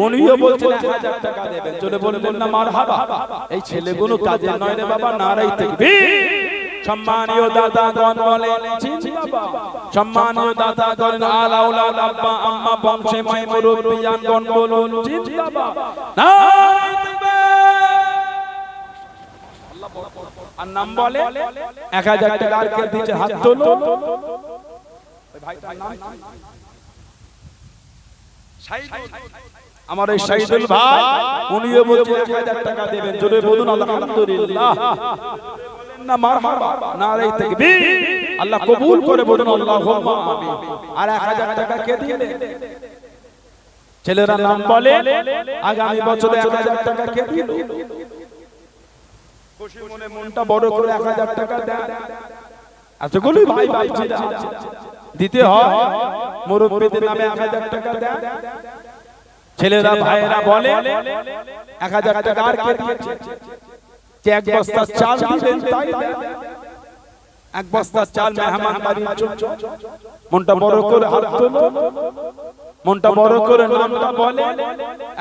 [SPEAKER 1] উনিও বলছেন 1000 টাকা দেবেন জোরে বলবেন না মারহাবা এই ছেলেগুলো কাজের নয় রে বাবা নারাই তাকবীর সম্মানীয় দাদাগণ বলেন জিন্দাবাদ সম্মানীয় দাদাগণ আলাউলাদ আব্বা আম্মা বংশে মাই মুরব্বিয়ানগণ বলুন জিন্দাবাদ নারায়ে তাকবীর আল্লাহ আর নাম বলে 1000 টাকা আর কে দিয়েছে হাত তোলো ওই ভাইটার নাম শাহিদুল আমার এই শাহিদুল ভাই উনিও বলছেন 1000 টাকা দেবেন জোরে বলুন আলহামদুলিল্লাহ না মারহাবা নারায়ে তাকবীর আল্লাহ কবুল করে বলুন আল্লাহুম্মা আমিন আর 1000 টাকা কে দিবেন ছেলেরা নাম বলে আগামী বছরে 1000 টাকা কে দিল খুশি মনে মনটা বড় করে 1000 টাকা দেন এতগুলো ভাই ভাইজিরা দিতে হয় মুরব্বিদের নামে 1000 টাকা দেন ছেলেরা ভাইয়েরা বলে 1000 টাকা আর কে দিয়েছে কে এক বস্তা চাল দিবেন তাই এক বস্তা চাল মেহমান বাড়ির জন্য মনটা বড় করে হাত তোলো মনটা বড় করে নামটা বলে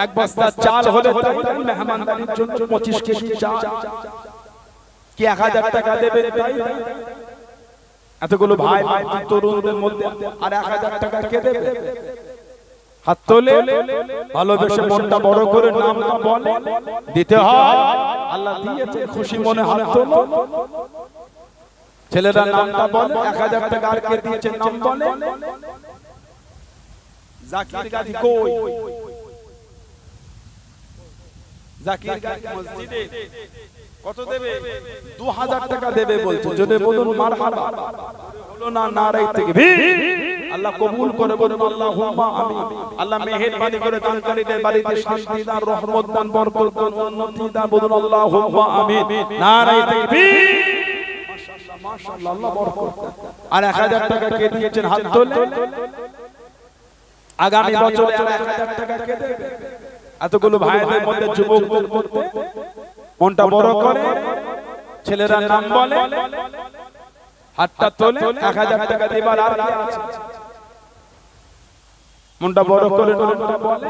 [SPEAKER 1] এক বস্তা চাল হলে তাই মেহমান বাড়ির জন্য 25 কেজি চাল কি 1000 টাকা দেবেন তাই এতগুলো ভাই ভাই তরুণদের মধ্যে আর 1000 টাকা কে দেবে হাত তোলে ভালোবেসে মনটা বড় করে নামটা বলে দিতে হয় আল্লাহ দিয়েছে খুশি মনে হাত তোলো ছেলেরা নামটা বলে 1000 টাকা আর কে দিয়েছে নাম বলে জাকির গাজী কই জাকির গাজী মসজিদে কত দেবে 2000 টাকা দেবে বলছে যদি বলুন মারহাবা হলো না নারায়ে তাকবীর আল্লাহ কবুল করে বলুন আল্লাহুম্মা আমিন আল্লাহ মেহেরবানি করে দানকারীদের বাড়িতে শান্তি দান রহমত দান বরকত দান উন্নতি দান বলুন আল্লাহুম্মা আমিন নারায়ে তাকবীর মাশাআল্লাহ মাশাআল্লাহ আল্লাহ বরকত আর 1000 টাকা কে দিয়েছেন হাত তোলে আগামী বছরে আর 1000 টাকা কে দেবে এতগুলো ভাইদের মধ্যে যুবকদের মধ্যে মনটা বড় করে ছেলেরা নাম বলে হাতটা তোলে 1000 টাকা দিবার আর কি আছে মনটা বড় করে নামটা বলে